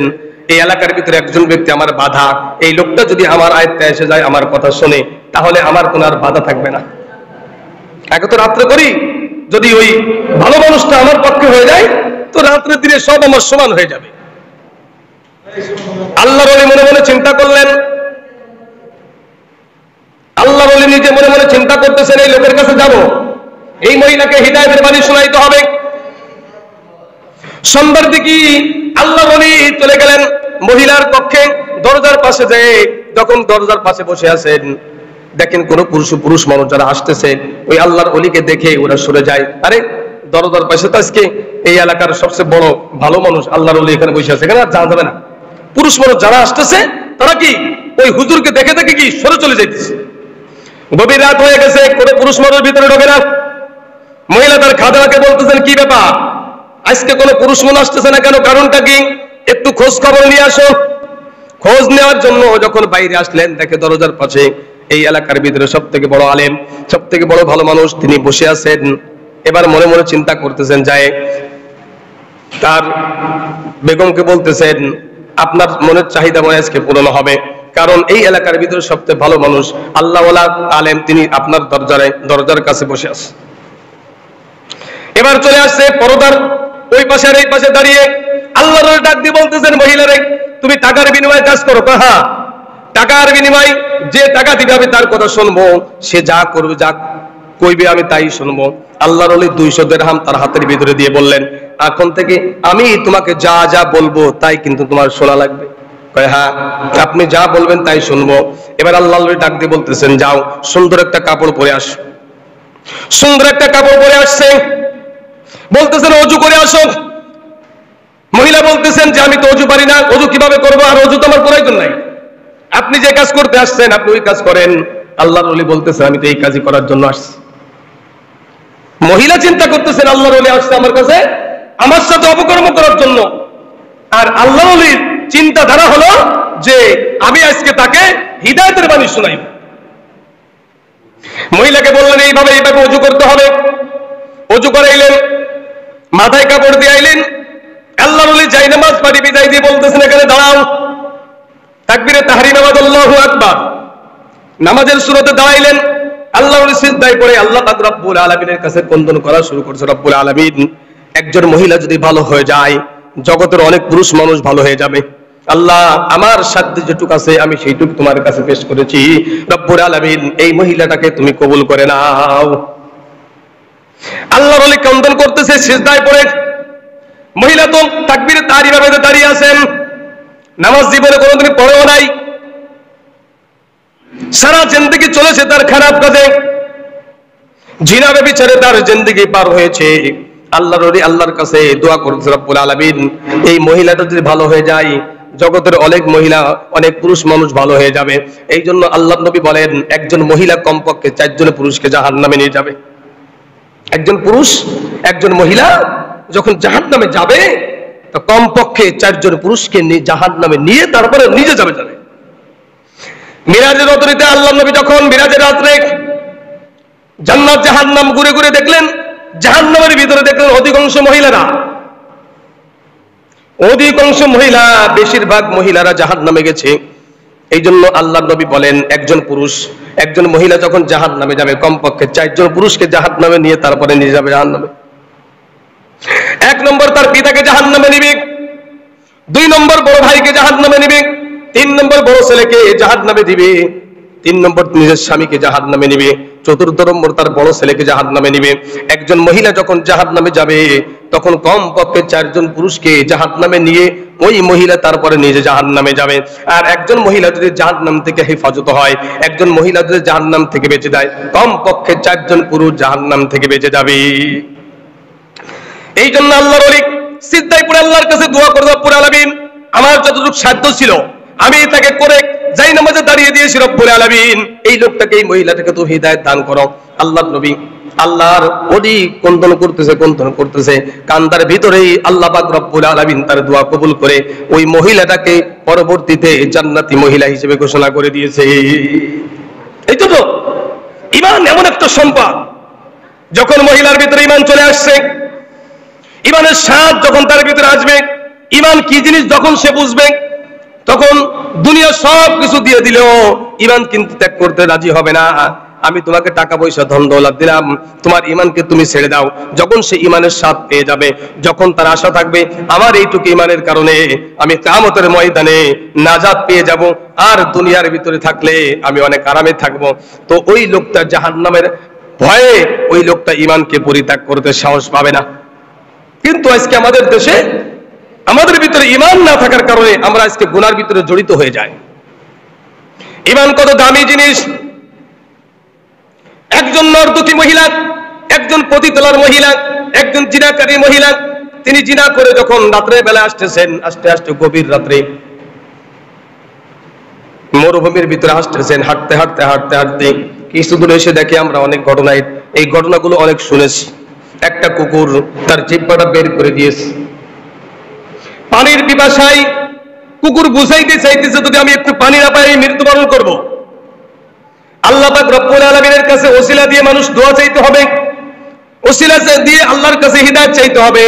এই এলাকার ভিতরে একজন ব্যক্তি আমার বাধা, এই লোকটা যদি আমার আয়ত্তে এসে যায়, আমার কথা শুনে, তাহলে আমার কোনো আর বাধা থাকবে না। একে তো রাত্রে করি, যদি ওই ভালো মানুষটা আমার পক্ষে হয়ে যায়, তো রাত্রে দিনে সব আমার সমান হয়ে যাবে। আল্লাহর ওলি মনে মনে চিন্তা করলেন। আল্লাহর ওলি নিজে মনে মনে চিন্তা করতেছেন, এই লোকের কাছে যাব, এই মহিলাকে হিদায়াতের বাণী শোনাইতে হবে। সন্ধ্যার দিকে আল্লাহর ওলি চলে গেলেন মহিলার কক্ষে। দরজার পাশে যেয়ে যখন দরজার পাশে বসে আছেন, দেখেন কোন পুরুষ মানুষ যারা আসতেছে, ওই আল্লাহর ওলিকে দেখে ওরা সরে যায়। আরে দরজার পাশে তো আজকে এই এলাকার সবচেয়ে বড় ভালো মানুষ আল্লাহর ওলি এখানে বসে আছে, এখানে আর যাওয়া যাবে না। পুরুষ মানুষ যারা আসতেছে তারা কি ওই হুজুরকে দেখে দেখে কি সরে চলে যাইতেছে। গভীর রাত হয়ে গেছে, কোনো পুরুষ মানুষ ভিতরে ঢোকে না। মহিলা তার খাদেমাকে বলতেছেন, কি ব্যাপার, আজকে কোনো পুরুষ মানুষ আসতেছে না কেন, কারণটা কি, একটু খোঁজ খবর নিয়ে আসো। খোঁজ নেওয়ার জন্য যখন বাইরে আসলেন, দেখে দরজার পাশে এই এলাকার ভিতরে সব থেকে বড় আলেম, সব থেকে বড় ভালো মানুষ তিনি বসে আছেন। এবার মনে মনে চিন্তা করতেছেন, যায় তার বেগমকে বলতেছেন, আপনার মনের চাহিদা মনে আজকে পূরণ হবে, কারণ এই এলাকার ভিতরে সবচেয়ে ভালো মানুষ আল্লাহওয়ালা আলেম তিনি আপনার দরজার কাছে বসে আছে। এবার চলে আসছে পরদার ওই পাশে আর এই পাশে দাঁড়িয়ে আল্লাহর ডাক দিয়ে বলতেছেন, মহিলারে তুমি টাকার বিনিময়ে কাজ করো। হ্যাঁ, টাকার বিনিময় যে টাকা দিবে আমি তার কথা শুনবো, সে যা করবে যা কইবে আমি তাই শুনবো। আল্লাহর ওলি 200 দিরহাম তার হাতের ভিতরে দিয়ে বললেন, এখন থেকে আমি তোমাকে যা যা বলবো তাই কিন্তু তোমার শোনা লাগবে। হ্যাঁ, আপনি যা বলবেন তাই শুনবো। এবার আল্লাহর ওলি ডাক দিয়ে বলতেছেন, যাও সুন্দর একটা কাপড় পরে আস। সুন্দর একটা কাপড় পরে আসছে, বলতেছেন অজু করে আসো। মহিলা বলতেছেন যে আমি তো অজু পারি না, অজু কিভাবে করবো, আর অজু তো আমার প্রয়োজন নাই, আপনি যে কাজ করতে আসছেন আপনি ওই কাজ করেন। আল্লাহর ওলি বলতেছেন, আমি তো এই কাজই করার জন্য আসছি। মহিলা চিন্তা করতেছেন, আল্লাহর ওলি আসছে আমার কাছে আমার সাথে অপকর্ম করার জন্য, আর আল্লাহর ওলির চিন্তাধারা হলো যে আমি আজকে তাকে হিদায়াতের বাণী শোনাইব। মহিলাকে বললেন, এইভাবে এইভাবে অজু করতে হবে। অজু করাইলেন, মাথায় কাপড় দিয়ে আইলেন। আল্লাহর ওলি যাই নামাজ পাড়ি বিদায় দিয়ে বলতেছেন, এখানে দাঁড়াও। তাকবীরে তাহরিম, আল্লাহু আকবার, নামাজের শুরুতে দাঁড়াইলেন। আল্লাহর ওলি সিজদায় পড়ে আল্লাহ পাক রব্বুল আলামিনের কাছে ক্রন্দন করা শুরু করছে। রব্বুল আলামিন, একজন মহিলা যদি ভালো হয়ে যায়, জগতের অনেক পুরুষ মানুষ ভালো হয়ে যাবে। আল্লাহ, আমার সাধ্যে যেটুকু আছে আমি সেইটুকু তোমার কাছে পেশ করেছি। রব্বুল আলামিন, এই মহিলাটাকে তুমি কবুল করে নাও। আল্লাহর ওলি ক্রন্দন করতেছে সিজদায় পড়ে। মহিলা তো তাকবীরে তাহরিমে দাঁড়িয়ে আছেন, নামাজ জীবনে কোনোদিন পড়েও নাই, সারা জিন্দেগি চলেছে তার খারাপ কাজে, জিনা ব্যভিচারে তার জিন্দেগি পার হয়েছে। আল্লাহর ওলি আল্লাহর কাছে দোয়া করছে, রব্বুল আলামিন, এই মহিলাটা যদি ভালো হয়ে যায়, জগতের অনেক মহিলা অনেক পুরুষ মানুষ ভালো হয়ে যাবে। এই জন্য আল্লাহর নবী বলেন, একজন মহিলা কমপক্ষে 4 জন পুরুষকে জাহান্নামে নিয়ে যাবে। একজন পুরুষ একজন মহিলা যখন জাহান্নামে যাবে, তো কমপক্ষে 4 জন পুরুষকে জাহান্নামে নিয়ে তারপরে নিজে যাবে। মিরাজের রাতে আল্লাহর নবী যখন মিরাজের রাতে জান্নাত জাহান্নাম ঘুরে ঘুরে দেখলেন, জাহান্নামের ভিতরে দেখলেন অধিকাংশ মহিলা, বেশিরভাগ মহিলারা জাহান্নামে গেছে। এই জন্য আল্লাহর নবী বলেন, একজন পুরুষ একজন মহিলা যখন জাহান্নামে যাবে, কমপক্ষে 4 জন পুরুষকে জাহান্নামে নিয়ে তারপরে নিয়ে যাবে জাহান্নামে। 1 নম্বর তার পিতাকে জাহান্নামে নিবে, 2 নম্বর বড় ভাইকে জাহান্নামে নিবে, 3 নম্বর বড় ছেলেকে জাহান্নামে দিবে, 3 নম্বর নিজের স্বামীকে জাহান্নামে নিবে, 4র্থ নম্বর তার বড় ছেলেকে জাহান্নামে নিবে। একজন মহিলা যখন জাহান্নামে যাবে, তখন কমপক্ষে 4 জন পুরুষকে জাহান্নামে নিয়ে ওই মহিলা তারপরে নিজে জাহান্নামে যাবে। আর একজন মহিলা যদি জাহান্নাম থেকে হেফাজত হয়, একজন মহিলা যদি জাহান্নাম থেকে বেঁচে যায়, কমপক্ষে 4 জন পুরুষ জাহান্নাম থেকে বেঁচে যাবে। এই জন্য আল্লাহর ওলি সিজদায় পড়ে আল্লাহর কাছে দোয়া করে, রব্বুল আলামিন, আমার যতটুকু সাধ্য ছিল আমি তাকে করে যাই নামাজে দাঁড়িয়ে দিয়েছি রব্বুল আলামিন এই লোকটাকে এই মহিলাটাকে তো হিদায়াত দান করো। আল্লাহর নবী আল্লাহর অধিক কন্দন করতেছে কান্দার ভিতরেই আল্লাহ পাক রব্বুল আলামিন তার দোয়া কবুল করে ওই মহিলাটাকে পরবর্তীতে জান্নাতি মহিলা হিসেবে ঘোষণা করে দিয়েছে। এই তো ঈমান এমন একটা সম্পদ, যখন মহিলার ভিতরে ঈমান চলে আসছে, ঈমানের স্বাদ যখন তার ভিতরে আসবে, ঈমান কি জিনিস যখন সে বুঝবে, তখন দুনিয়া সব কিছু দিয়ে দিলেও ঈমান কিন্তু ত্যাগ করতে রাজি হবে না। আমি তোমাকে টাকা পয়সা ধন দৌলত দিলাম, তোমার ঈমানকে তুমি ছেড়ে দাও। যখন সে ঈমানের স্বাদ পেয়ে যাবে, যখন তার আশা থাকবে আমার এইটুকু ঈমানের কারণে আমি কিয়ামতের ময়দানে নাজাত পেয়ে যাব, আর দুনিয়ার ভিতরে থাকলে আমি অনেক আরামে থাকব, তো ওই লোকটা জাহান্নামের ভয়ে ওই লোকটা ঈমানকে পরিত্যাগ করতে সাহস পাবে না। কিন্তু আজকে আমাদের দেশে আমাদের ভিতরে ঈমান না থাকার কারণে আমরা আজকে গুনার ভিতরে জড়িত হয়ে যাই। ঈমান কত দামি জিনিস। একজন নর্তকী মহিলা, একজন পতিতালার মহিলা, একজন জিনাকারী মহিলা, তিনি জিনা করে যখন রাত্রে বেলা আসতেছেন, আস্তে আস্তে গভীর রাত্রে মরুভূমির ভিতরে আসতেছেন, হাঁটতে হাঁটতে হাঁটতে হাঁটতে কিছু দূরে এসে দেখে আমরা অনেক ঘটনায় এই ঘটনাগুলো অনেক শুনেছি। একটা কুকুর তার জিহ্বাটা বের করে দিয়েছে, পানির পিপাসায় কুকুর বুঝাইতে চাইতেছে যদি আমি একটু পানি না পাই আমি মৃত্যুবরণ করব। আল্লাহ পাক রব্বুল আলামিনের কাছে ওসিলা দিয়ে মানুষ দোয়া চাইতে হবে, ওসিলা দিয়ে আল্লাহর কাছে হিদায়াত চাইতে হবে।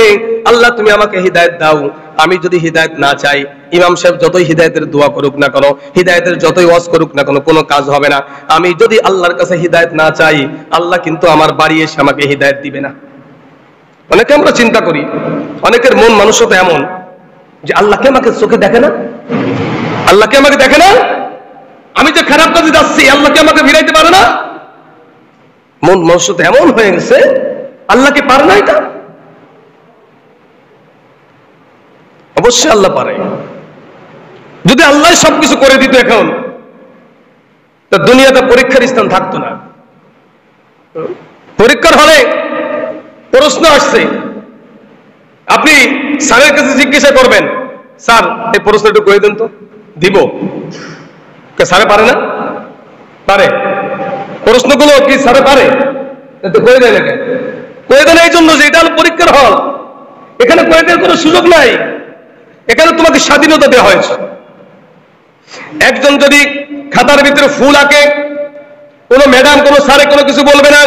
আল্লাহ তুমি আমাকে হিদায়াত দাও। আমি যদি হিদায়াত না চাই, ইমাম সাহেব যতই হিদায়াতের দোয়া করুক না কেন, হিদায়াতের যতই ওয়াজ করুক না কেন, কোনো কাজ হবে না। আমি যদি আল্লাহর কাছে হিদায়াত না চাই, আল্লাহ কিন্তু আমার বাড়ি এসে আমাকে হিদায়াত দিবে না। অনেকে আমরা চিন্তা করি, অনেকের মন মানুষতা এমন যে আল্লাহকে আমাকে চোখে দেখে না, আল্লাহকে আমাকে দেখে না, আমি যে খারাপ কাজে যাচ্ছি আল্লাহকে আমাকে ফিরাইতে পারে না। মন মানুষতা এমন হয়ে গেছে, আল্লাহকে পারে না এটা? অবশ্যই আল্লাহ পারে। যদি আল্লাহ সবকিছু করে দিত এখন, তো দুনিয়াতে পরীক্ষার স্থান থাকতো না। পরীক্ষার হলে প্রশ্ন আসছে, আপনি স্যারের কাছে জিজ্ঞাসা করবেন, স্যার এই প্রশ্নটা করে দেন তো, দিব। স্যারে পারে না? পারে। প্রশ্নগুলো কি স্যারে পারে? করে দেয় না। করে দেন এই জন্য যে এটা হলো পরীক্ষার হল, এখানে করে দেওয়ার কোনো সুযোগ নাই, এখানে তোমাকে স্বাধীনতা দেওয়া হয়েছে। একজন যদি খাতার ভিতরে ফুল আঁকে, কোনো ম্যাডাম কোনো স্যারে কোনো কিছু বলবে না।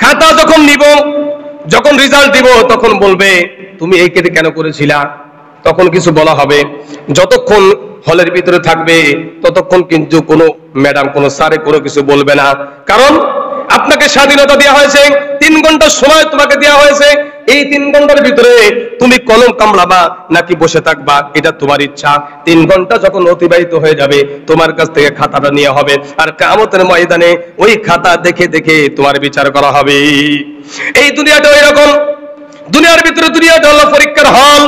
খাতা যখন নিব, যখন রেজাল্ট দিব, তখন বলবে তুমি এই কেটে কেন করেছিলা, তখন কিছু বলা হবে। যতক্ষণ হলের ভিতরে থাকবে ততক্ষণ কিন্তু কোনো ম্যাডাম কোনো স্যারে কোনো কিছু বলবে না, কারণ আপনাকে স্বাধীনতা দেওয়া হয়েছে। 3 ঘন্টার সময় তোমাকে দেওয়া হয়েছে, এই 3 ঘন্টার ভিতরে তুমি কলম কামড়াবা নাকি বসে থাকবা এটা তোমার ইচ্ছা। 3 ঘন্টা যখন অতিবাহিত হয়ে যাবে, তোমার কাছ থেকে খাতাটা নেওয়া হবে, আর কিয়ামতের ময়দানে ওই খাতা দেখে দেখে তোমার বিচার করা হবে। এই দুনিয়াটা এরকম, দুনিয়ার ভিতরে দুনিয়াটা হলো পরীক্ষার হল।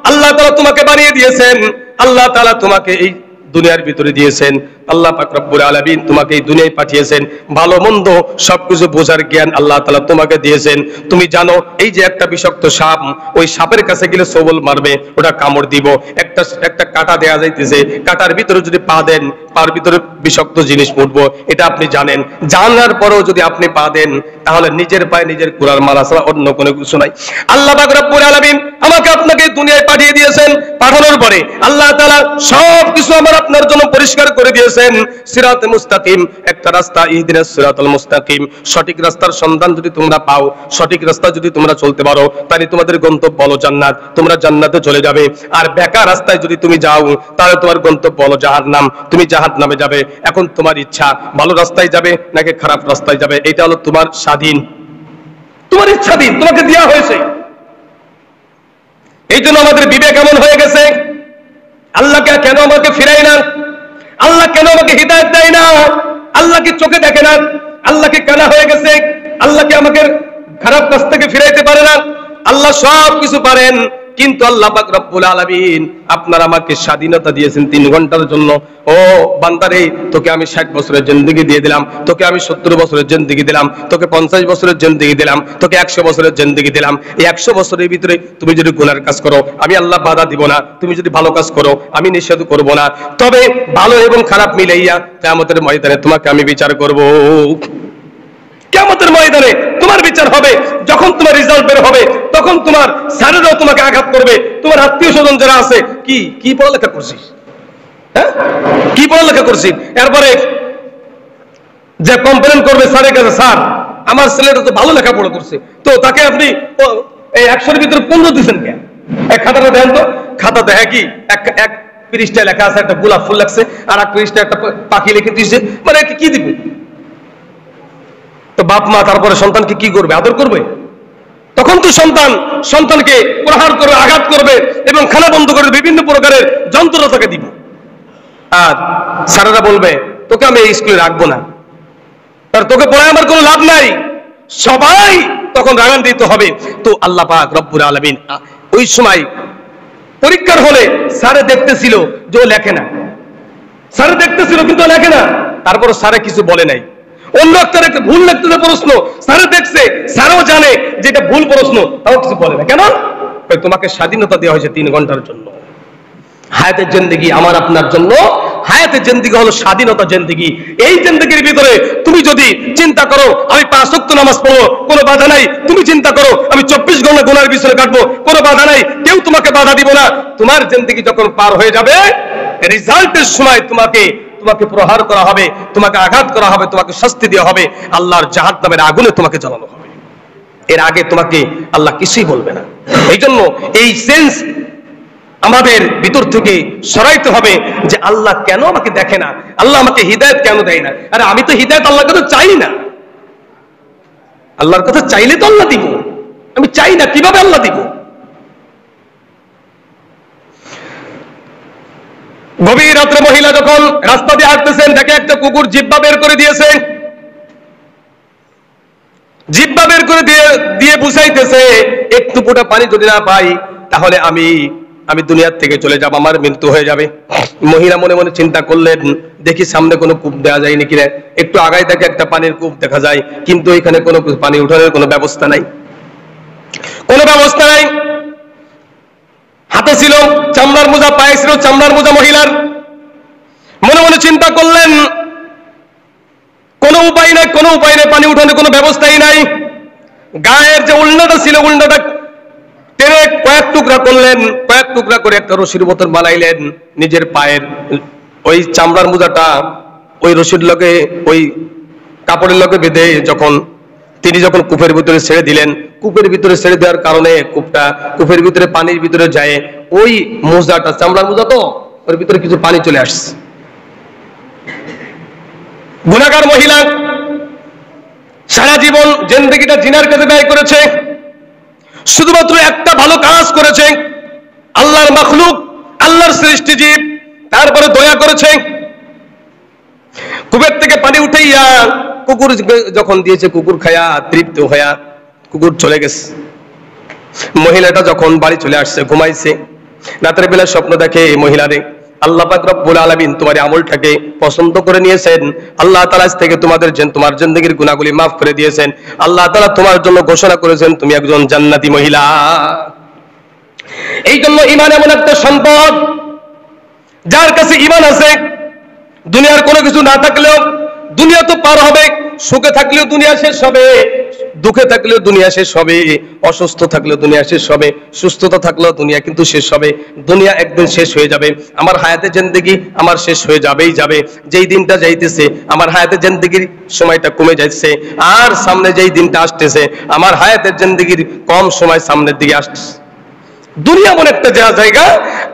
আল্লাহ তাআলা তোমাকে বানিয়ে দিয়েছেন, আল্লাহ তাআলা তোমাকে এই দুনিয়ার ভিতরে দিয়েছেন, আল্লাহ পাক রব্বুল আলামিন তোমাকে এই দুনিয়ায় পাঠিয়েছেন, ভালো মন্দ সবকিছু বোঝার জ্ঞান আল্লাহ তাআলা তোমাকে দিয়েছেন। তুমি জানো এই যে একটা বিষাক্ত সাপ, ওই সাপের কাছে গেলে সবল মারবে, ওটা কামড় দিব। একটা কাঁটা দেয়া যাইতেছে, কাঁটার ভিতরে যদি পা দেন, পার ভিতরে বিষাক্ত জিনিস উঠবো, এটা আপনি জানেন। জানার পরেও যদি আপনি পা দেন, তাহলে নিজের পায়ে নিজের কুড়াল মারা ছাড়া অন্য কোনো কিছু নাই। আল্লাহ পাক রব্বুল আলামিন আমাকে আপনাকে দুনিয়ায় পাঠিয়ে দিয়েছেন, পাঠানোর পরে আল্লাহ তাআলা সব কিছু আমার আপনার জন্য পরিষ্কার করে দিয়েছেন। সিরাতে মুস্তাকিম, একটা রাস্তা, ইহদিনাস সিরাতাল মুস্তাকিম। সঠিক রাস্তার সন্ধান যদি তোমরা পাও, সঠিক রাস্তা যদি তোমরা চলতে পারো, তাহলে তোমাদের গন্তব্য হলো জান্নাত, তোমরা জান্নাতে চলে যাবে। আর বেকার রাস্তায় যদি তুমি যাও, তাহলে তোমার গন্তব্য হলো জাহান্নাম, তুমি জাহান্নামে যাবে। এখন তোমার ইচ্ছা ভালো রাস্তায় যাবে নাকি খারাপ রাস্তায় যাবে, এটা হলো তোমার স্বাধীন, তোমার ইচ্ছাধীন, তোমাকে দেওয়া হয়েছে। এই জন্য আমাদের বিবেক এমন হয়ে গেছে, আল্লাহকে কেন আমাকে ফিরাই না, আল্লাহ কেন আমাকে হিদায়াত দেয় না, আল্লাহকে চোখে দেখে না, আল্লাহকে কানা হয়ে গেছে, আল্লাহকে আমাকে খারাপ কাজ থেকে ফিরাইতে পারে না। আল্লাহ সব কিছু পারেন, কিন্তু আল্লাহ পাক রব্বুল আলামিন আপনার আমাকে স্বাধীনতা দিয়েছেন 3 ঘন্টার জন্য। ও বান্দারে, তোকে আমি 60 বছরের জিন্দেগি দিয়ে দিলাম, তোকে আমি 70 বছরের জিন্দেগি দিলাম, তোকে 50 বছরের জিন্দেগি দিলাম, তোকে 100 বছরের জিন্দেগি দিলাম। এই 100 বছরের ভিতরে তুমি যদি গুনার কাজ করো আমি আল্লাহ বাধা দিব না, তুমি যদি ভালো কাজ করো আমি নিষেধ করব না। তবে ভালো এবং খারাপ মিলাইয়া কিয়ামতের ময়দানে তোমাকে আমি বিচার করব। কিয়ামতের ময়দানে তোমার বিচার হবে। যখন তোমার রেজাল্ট বের হবে তখন তোমার স্যারেরাও তোমাকে আঘাত করবে। তোমার আত্মীয় স্বজন যারা আছে, কি পড়ালেখা করছিস, হ্যাঁ কি পড়ালেখা করছিস, এরপরে যে কমপ্লেন করবে স্যারের কাছে, স্যার আমার ছেলেটা তো ভালো লেখাপড়া করছে, তো তাকে আপনি এই 100-এর ভিতরে 15 দিচ্ছেন কেন? এক খাতাটা দেন তো। খাতা দেখে কি এক পৃষ্ঠায় লেখা আছে একটা গোলাপ ফুল লাগছে, আর এক পৃষ্ঠায় একটা পাখি লিখে দিয়েছে, মানে কি দিব? তো বাপ মা তারপরে সন্তানকে কি করবে? আদর করবে? তখন তো সন্তানকে প্রহার করবে, আঘাত করবে এবং খানা বন্ধ করে বিভিন্ন প্রকারের যন্ত্রণা তাকে দিব। আর স্যারেরা বলবে তোকে আমি এই স্কুলে রাখবো না, আর তোকে পড়ায় আমার কোনো লাভ নাই। সবাই তখন রাগান্বিত হবে। তো আল্লাহ পাক রব্বুল আলামিন ওই সময় পরীক্ষার হলে স্যারে দেখতেছিল যে ও লেখে না, স্যারে দেখতেছিল কিন্তু লেখে না, তারপর স্যারে কিছু বলে নাই। অন্য একটা ভুল লিখতেছে প্রশ্ন, স্যারে দেখছে, স্যারও জানে যে এটা ভুল প্রশ্ন, তাও কিছু বলে না। কেন? তোমাকে স্বাধীনতা দেওয়া হয়েছে 3 ঘন্টার জন্য। হায়াতের জিন্দেগি আমার আপনার জন্য, হায়াতের জিন্দেগি হলো স্বাধীনতা জিন্দেগি। এই জিন্দেগির ভিতরে তুমি যদি চিন্তা করো আমি 5 ওয়াক্ত নামাজ পড়বো, কোনো বাধা নাই। তুমি চিন্তা করো আমি 24 ঘন্টা গুনার পিছনে কাটবো, কোনো বাধা নাই, কেউ তোমাকে বাধা দিব না। তোমার জিন্দেগি যখন পার হয়ে যাবে, রেজাল্টের সময় তোমাকে প্রহার করা হবে, তোমাকে আঘাত করা হবে, তোমাকে শাস্তি দেওয়া হবে, আল্লাহর জাহান্নামের আগুনে তোমাকে জ্বালানো হবে। এর আগে তোমাকে আল্লাহ কিছুই বলবে না। এই জন্য এই সেন্স আমাদের ভিতর থেকে সরাইতে হবে যে আল্লাহ কেন আমাকে দেখে না, আল্লাহ আমাকে হিদায়াত কেন দেয় না। আরে আমি তো হিদায়াত আল্লাহর কাছে চাই না, আল্লাহর কাছে চাইলে তো আল্লাহ দিব, আমি চাই না, কিভাবে আল্লাহ দিব? গভীর রাত্রে মহিলা যখন রাস্তা দিয়ে হাঁটতেছেন, দেখে একটা কুকুর জিহ্বা বের করে দিয়েছে, জিহ্বা বের করে দিয়ে বুঝাইতেছে একটু ফোঁটা পানি যদি না পাই তাহলে আমি দুনিয়ার থেকে চলে যাব, আমার মৃত্যু হয়ে যাবে। মহিলা মনে মনে চিন্তা করলেন, দেখি সামনে কোনো কূপ দেওয়া যায় নাকি। একটু আগায় দেখে একটা পানির কূপ দেখা যায়, কিন্তু এখানে কোনো পানি উঠানোর কোনো ব্যবস্থা নাই, কোনো ব্যবস্থা নাই। হাতে ছিল চামড়ার মোজা, পায়ে ছিল চামড়ার মোজা মহিলার। মনে মনে চিন্তা করলেন কোনো উপায় নাই, কোনো উপায় নেই, পানি উঠানোর কোনো ব্যবস্থাই নাই। গায়ের যে উল্নাটা ছিল, উল্নাটা টেনে কয়েক টুকরা করলেন, কয়েক টুকরা করে একটা রশির মতন বানাইলেন। নিজের পায়ের ওই চামড়ার মোজাটা ওই রশির লগে, ওই কাপড়ের লগে বেঁধে তিনি যখন কূপের ভিতরে ছেড়ে দিলেন, কূপের ভিতরে ছেড়ে দেওয়ার কারণে কূপের ভিতরে পানির ভিতরে যায়, ওই মোজাটা, চামড়ার মোজা তো, ওর ভিতরে কিছু পানি চলে আসছে। গুনাহগার মহিলা সারা জীবন জিন্দেগিটা জিনার কাছে ব্যয় করেছে, শুধুমাত্র একটা ভালো কাজ করেছে, আল্লাহর মাখলুক, আল্লাহর সৃষ্টিজীব, তারপরে দয়া করেছে। কূপের থেকে পানি উঠাইয়া কুকুর যখন দিয়েছে, কুকুর খায়া তৃপ্ত হইয়া কুকুর চলে গেছে। মহিলাটা যখন বাড়ি চলে আসছে, ঘুমাইছে, রাতের বেলা স্বপ্ন দেখে মহিলারে আল্লাহ পাক রব্বুল আলামিন তোমার আমলটাকে পছন্দ করে নিয়েছেন, আল্লাহ তাআলা থেকে তোমার জিন্দেগীর গুনাহগুলি মাফ করে দিয়েছেন, আল্লাহ তাআলা তোমার জন্য ঘোষণা করেছেন তুমি একজন জান্নাতি মহিলা। এই জন্য ঈমান এমন একটা সম্পদ, যার কাছে ঈমান আছে, দুনিয়ার কোনো কিছু না থাকলেও দুনিয়া তো পার হবে, সুখে থাকলেও দুনিয়া শেষ হবে, দুঃখে থাকলেও দুনিয়া শেষ হবে, অসুস্থ থাকলেও দুনিয়া শেষ হবে, সুস্থতা থাকলেও দুনিয়া কিন্তু শেষ হবে। দুনিয়া একদিন শেষ হয়ে যাবে, আমার হায়াতে জিন্দেগি আমার শেষ হয়ে যাবেই যাবে। যেই দিনটা যাইতেছে আমার হায়াতে জিন্দেগির সময়টা কমে যাচ্ছে, আর সামনে যেই দিনটা আসতেছে আমার হায়াতের জিন্দেগির কম সময় সামনের দিকে আসতেছে। দুনিয়া এমন একটা জায়গা,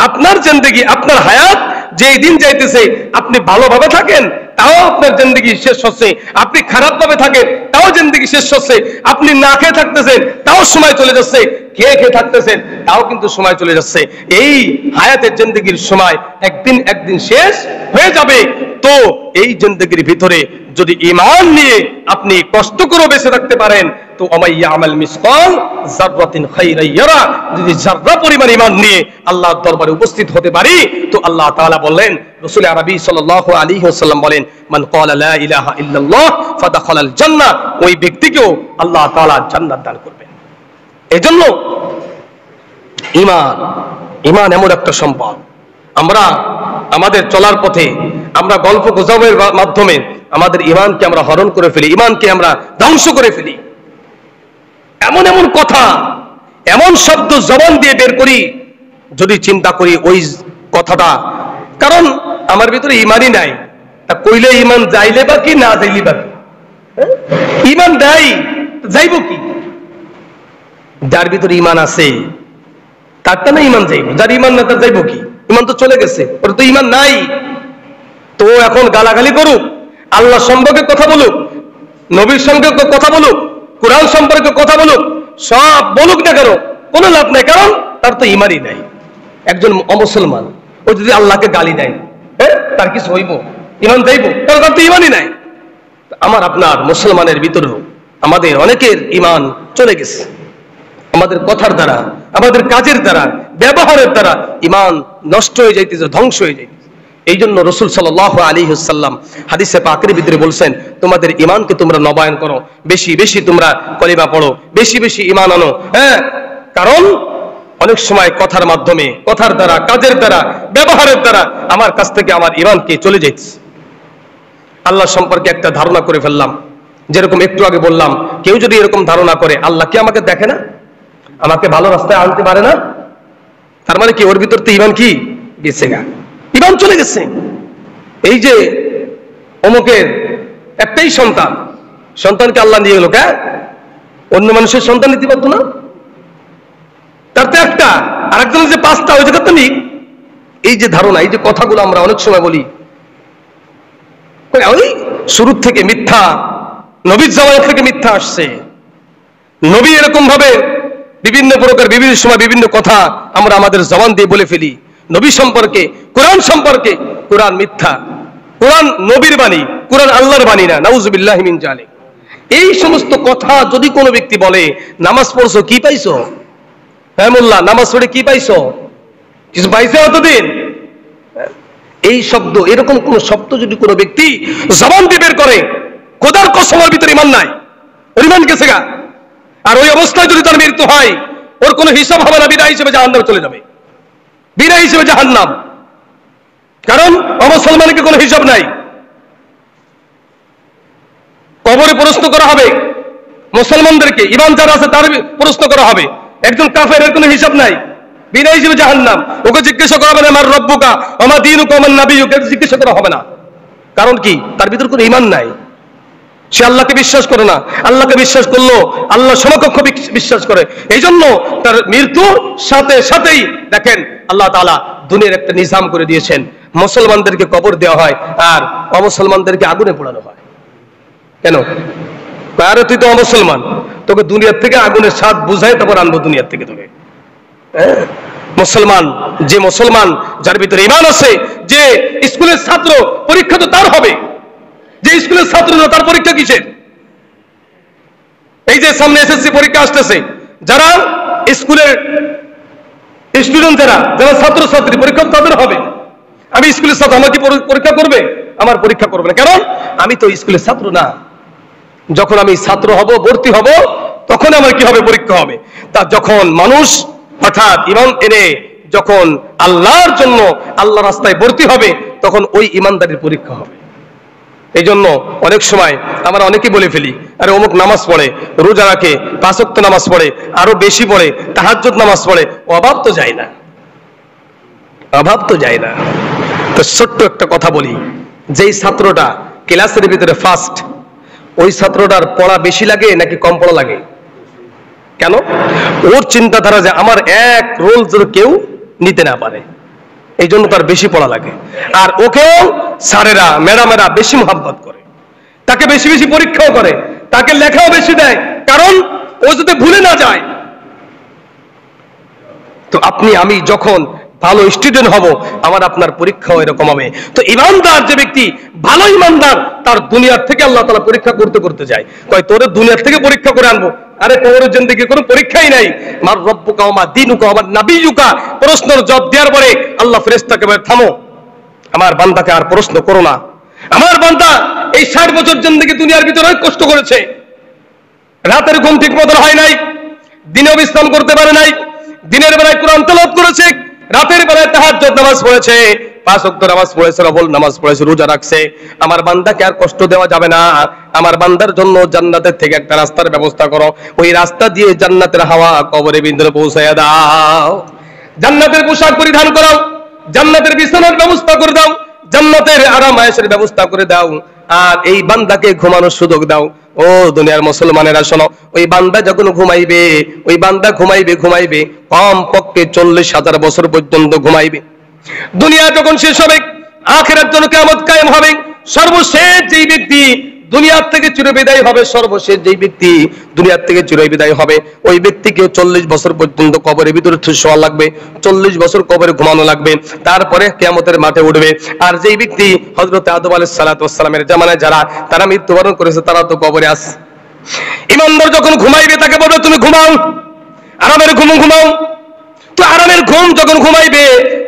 আপনার জিন্দেগি, আপনার হায়াত যেই দিন যাইতেছে, আপনি ভালোভাবে থাকেন তাও আপনার জিন্দেগি শেষ হচ্ছে, আপনি খারাপ ভাবে থাকেন তাও জিন্দেগি শেষ হচ্ছে, আপনি না খেয়ে থাকতেছেন তাও সময় চলে যাচ্ছে, খেয়ে খেয়ে থাকতেছেন, তাও কিন্তু সময় চলে যাচ্ছে। এই হায়াতের জিন্দেগির সময় একদিন শেষ হয়ে যাবে। তো এই জিন্দেগির ভিতরে যদি ঈমান নিয়ে আপনি কষ্ট করে বেঁচে থাকতে পারেন, তো ওমাইয়া আমাল মিসকাল যাররাতিন খাইরান ইয়ারা, যদি যাররা পরিমাণ ঈমান নিয়ে আল্লাহর দরবারে উপস্থিত হতে পারি, তো আল্লাহ তাআলা বললেন, রাসূল আরবি সাল্লাল্লাহু আলাইহি ওয়াসাল্লাম বলেন, মান ক্বালা লা ইলাহা ইল্লাল্লাহ ফাদাখালাল জান্নাহ, ওই ব্যক্তিকেও আল্লাহ তাআলা জান্নাত দান করবেন। এজন্য ঈমান এমন একটা সম্পদ, আমরা আমাদের চলার পথে আমরা গল্প গুজবের মাধ্যমে আমাদের ঈমানকে আমরা হরণ করে ফেলি, ঈমানকে আমরা ধ্বংস করে ফেলি। এমন এমন কথা, এমন শব্দ জবান দিয়ে বের করি, যদি চিন্তা করি ওই কথাটা, কারণ আমার ভিতরে ঈমানই নাই, তা কইলে ঈমান যাইলে বা কি, না যাইলে বা কি? ঈমান দেয় যাইব কি? যার ভিতরে ঈমান আছে তারটা না ঈমান যাইব, যার ঈমান না তার যাইব কি? ঈমান তো চলে গেছে, ওর তো ঈমান নাই। তো এখন গালাগালি করুক, আল্লাহ সম্পর্কে কথা বলুক, নবীর সম্পর্কে কথা বলুক, কোরআন সম্পর্কে কথা বলুক, সব বলুক না কেন, কোনো লাভ নাই, কারণ তার তো ঈমানই নাই। একজন অমুসলমান ও যদি আল্লাহকে গালি দেয়, তার কিছু হইব? ঈমান যাইব? কারণ তার তো ঈমানই নাই। আমার আপনার মুসলমানের ভিতরেও আমাদের অনেকের ঈমান চলে গেছে। আমাদের কথার দ্বারা, আমাদের কাজের দ্বারা, ব্যবহারের দ্বারা ঈমান নষ্ট হয়ে যাইতেছে, ধ্বংস হয়ে যাইতেছে। এই জন্য রাসূল সাল্লাল্লাহু আলাইহি ওয়াসাল্লাম হাদিসে পাকের ভিতরে বলছেন, তোমাদের ঈমানকে তোমরা নবায়ন করো, বেশি বেশি তোমরা কলিমা পড়ো, বেশি বেশি ঈমান আনো। কারণ অনেক সময় কথার মাধ্যমে, কথার দ্বারা, কাজের দ্বারা, ব্যবহারের দ্বারা আমার কাছ থেকে আমার ঈমানকে চলে যাচ্ছে। আল্লাহ সম্পর্কে একটা ধারণা করে ফেললাম, যেরকম একটু আগে বললাম, কেউ যদি এরকম ধারণা করে আল্লাহ কি আমাকে দেখে না, আমাকে ভালো রাস্তায় আনতে পারে না, তার মানে কি ওর ভিতর তো ঈমান কি গেছে গা, ঈমান চলে গেছে। এই যে অমুকের একটাই সন্তানকে আল্লাহ নিয়ে গেল, অন্য মানুষের সন্তান নিতে পারতো না, তার তো একটা, আর একজনের যে পাঁচটা, ওই জায়গা তো নেই। এই যে ধারণা, এই যে কথাগুলো আমরা অনেক সময় বলি, ওই শুরু থেকে মিথ্যা, নবীর জামানা থেকে মিথ্যা আসছে। নবী এরকম ভাবে বিভিন্ন প্রকার, বিভিন্ন সময় বিভিন্ন কথা আমরা আমাদের জবান দিয়ে বলে ফেলি নবী সম্পর্কে, কোরআন সম্পর্কে। কোরআন মিথ্যা, কোরআন নবীর বাণী, কোরআন আল্লাহর বাণী না, নাউযুবিল্লাহি মিন যালিক। এই সমস্ত কথা যদি কোনো ব্যক্তি বলে, নামাজ পড়ছো কি পাইছো? হ্যাঁ মোল্লা, নামাজ পড়ে কি পাইছো? কিছু পাইছো এতদিন? এই শব্দ, এরকম কোন শব্দ যদি কোনো ব্যক্তি জবান দিয়ে বের করে, খোদার কসমের ভিতরে ঈমান নাই, ওর ঈমান গেছে গা। আর ওই অবস্থায় যদি তার মৃত্যু হয়, ওর কোনো হিসাব হবে না, বিদায় হিসেবে জাহান্নামে চলে যাবে, বিদায় হিসেবে জাহান্নাম। কারণ অমুসলমানকে কোনো হিসাব নাই, কবরে প্রশ্ন করা হবে মুসলমানদেরকে, ঈমান যারা আছে তার প্রশ্ন করা হবে। একজন কাফেরের কোনো হিসাব নাই, বিনা হিসেবে জাহান্নাম। ওকে জিজ্ঞাসা করা হবে না আমার রব্বুকা ওয়া মা দীনুকা ওয়া মান নাবিয়্যুকা, জিজ্ঞাসা করা হবে না। কারণ কি? তার ভিতর কোনো ঈমান নাই, সে আল্লাহকে বিশ্বাস করে না। আল্লাহকে বিশ্বাস করলো আল্লাহ সমকক্ষ বিশ্বাস করে। এই জন্য তার মৃত্যুর সাথে সাথেই দেখেন আল্লাহ তাআলা দুনিয়ার একটা নিজাম করে দিয়েছেন, মুসলমানদেরকে কবর দেওয়া হয় আর অমুসলমানদেরকে আগুনে পোড়ানো হয়। কেন? আরে তুই তো অমুসলমান, তোকে দুনিয়ার থেকে আগুনের স্বাদ বুঝাই তারপর আনবো দুনিয়ার থেকে তোকে। মুসলমান, যে মুসলমান যার ভিতরে ঈমান আছে, যে স্কুলের ছাত্র, পরীক্ষা তো তার হবে। যে স্কুলের ছাত্র না, তার পরীক্ষা কিসের? এই যে সামনে এসএসসি পরীক্ষা আসতেছে, যারা স্কুলের স্টুডেন্ট, যারা ছাত্র ছাত্রী, পরীক্ষা তাদের হবে। আমি স্কুলের ছাত্র, আমার কি পরীক্ষা করবে? আমার পরীক্ষা করবে না, কারণ আমি তো স্কুলের ছাত্র না। যখন আমি ছাত্র হব, ভর্তি হব, তখন আমার কি হবে? পরীক্ষা হবে। তা যখন মানুষ অর্থাৎ ঈমান এনে যখন আল্লাহর জন্য আল্লাহ রাস্তায় ভর্তি হবে, তখন ওই ঈমানদারির পরীক্ষা হবে। এই জন্য অনেক সময় আমরা অনেকেই বলে ফেলি, আরে অমুক নামাজ পড়ে, রোজা রাখে, 5 ওয়াক্ত নামাজ পড়ে, আরো বেশি পড়ে, তাহাজ্জুদ নামাজ পড়ে, অভাব তো যায় না, অভাব তো যায় না। তো ছোট্ট একটা কথা বলি, যেই ছাত্রটা ক্লাসের ভিতরে ফার্স্ট, ওই ছাত্রটার পড়া বেশি লাগে নাকি কম পড়া লাগে? কেন? ওর চিন্তাধারা যে আমার এক রোল যেন কেউ নিতে না পারে, এই জন্য তার বেশি পড়া লাগে। আর ওকেও স্যারেরা, ম্যাডামেরা বেশি মহব্বত করে, তাকে বেশি বেশি পরীক্ষাও করে, তাকে লেখাও বেশি দেয়, কারণ ও যাতে ভুলে না যায়। তো আপনি আমি যখন ভালো স্টুডেন্ট হব, আমার আপনার পরীক্ষাও এরকম হবে। তো ইমানদার যে ব্যক্তি, ভালো ইমানদার, তার দুনিয়ার থেকে আল্লাহ তাআলা পরীক্ষা করতে করতে যায়। কয় তোরে দুনিয়ার থেকে পরীক্ষা করে আনবো। আরে কবরের জিন্দেগি কোনো পরীক্ষাই নাই। মার রব্বুকা ওয়া মা দীনুকা ওয়া নাবিয়ুকা, প্রশ্নের জবাব দেওয়ার পরে আল্লাহ ফেরেশতাকে বলে থামো, আমার বান্দাকে আর প্রশ্ন করো না। আমার বান্দা এই 60 বছর জিন্দেগি দুনিয়ার ভিতরে অনেক কষ্ট করেছে, রাতের ঘুম ঠিক মতো হয় নাই, দিনেও বিশ্রাম করতে পারে নাই, দিনের বেলায় কোরআন তেলাওয়াত করেছে, রাতের বেলায় তাহাজ্জুদ নামাজ পড়েছে, 5 ওয়াক্ত নামাজ পড়েছে, নফল নামাজ পড়েছে, রোজা রাখছে। আমার বান্দাকে আর কষ্ট দেওয়া যাবে না। আমার বান্দার জন্য জান্নাতের থেকে একটা রাস্তার ব্যবস্থা করো, ওই রাস্তা দিয়ে জান্নাতের হাওয়া কবরের ভিতরে পৌঁছায়া দাও, জান্নাতের পোশাক পরিধান করাও, জান্নাতের বিছানার ব্যবস্থা করে দাও, জান্নাতের আরাম আয়েশের ব্যবস্থা করে দাও, আর এই বান্দাকে ঘুমানোর সুযোগ দাও। ও দুনিয়ার মুসলমানেরা শোনো, ওই বান্দা যখন ঘুমাইবে, ওই বান্দা ঘুমাইবে কম পক্ষে 40,000 বছর পর্যন্ত ঘুমাইবে। দুনিয়া যখন শেষ হবে, আখিরাত যখন কিয়ামত কায়েম হবে, সর্বশেষ যেই ব্যক্তি দুনিয়ার থেকে চিরবিদায় হবে, সর্বশেষ যেই ব্যক্তি দুনিয়ার থেকে চিরবিদায় হবে, ওই ব্যক্তিকে 40 বছর পর্যন্ত কবরের ভিতরে শোয়া লাগবে, 40 বছর কবরে ঘুমানো লাগবে, তারপরে কিয়ামতের মাঠে উঠবে। আর যেই ব্যক্তি হযরত আদম আলাইহিস সালাতু ওয়াস সালামের জামানায় যারা তারা মৃত্যুবরণ করেছে, তারা তো কবরে আছে। ইমানদার যখন ঘুমাইবে তাকে বলবে তুমি ঘুমাও, আরামের ঘুম ঘুমাও। তো আরামের ঘুম যখন ঘুমাইবে,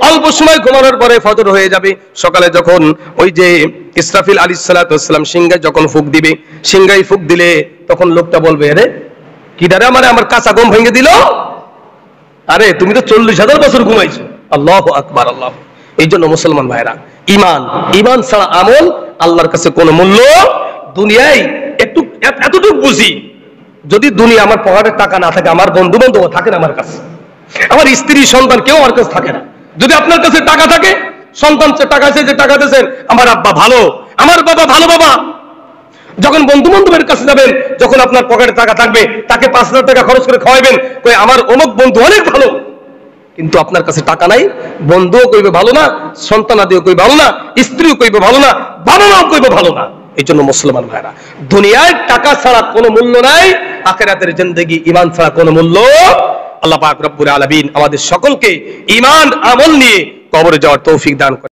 অল্প সময় ঘুমানোর পরে ফজর হয়ে যাবে। সকালে যখন ওই যে ইসরাফিল আলাইহিস সালাতু ওয়াস সালাম সিংহায় যখন ফুঁক দিবে, সিংহায় ফুঁক দিলে তখন লোকটা বলবে, আরে কি দাঁড়া, আমার কাঁচা ঘুম ভেঙে দিল, আরে তুমি তো 40,000 বছর ঘুমাইছো। আল্লাহু আকবার, আল্লাহ। এই জন্য মুসলমান ভাইরা, ইমান ছাড়া আমল আল্লাহর কাছে কোনো মূল্য দুনিয়ায় এতটুকু বুঝি, যদি দুনিয়া আমার পকেটে টাকা না থাকে, আমার বন্ধু বান্ধব থাকে না আমার কাছে, আমার স্ত্রী সন্তান কেউ আমার কাছে থাকে না। যদি আপনার কাছে টাকা থাকে, সন্তান টাকা আছে, যে টাকা দিয়েছেন, আমার আব্বা ভালো, আমার বাবা ভালো বাবা। যখন বন্ধু বান্ধবের কাছে যাবেন, যখন আপনার পকেটে টাকা থাকবে, তাকে 5,000 টাকা খরচ করে খাওয়াবেন, কই আমার অমুক বন্ধু অনেক ভালো। কিন্তু আপনার কাছে টাকা নাই, বন্ধুও কইবে ভালো না, সন্তানাদিও কইবে ভালো না, স্ত্রীও কইবে ভালো না, বাবা মাও কইবে ভালো না। এই জন্য মুসলমান ভাইরা, দুনিয়ায় টাকা ছাড়া কোনো মূল্য নাই, আখিরাতের জিন্দেগি ঈমান ছাড়া কোনো মূল্য। আল্লাহ পাক রব্বুল আলামিন আমাদের সকলকে ঈমান আমল নিয়ে কবরে যাওয়ার তৌফিক দান করেন।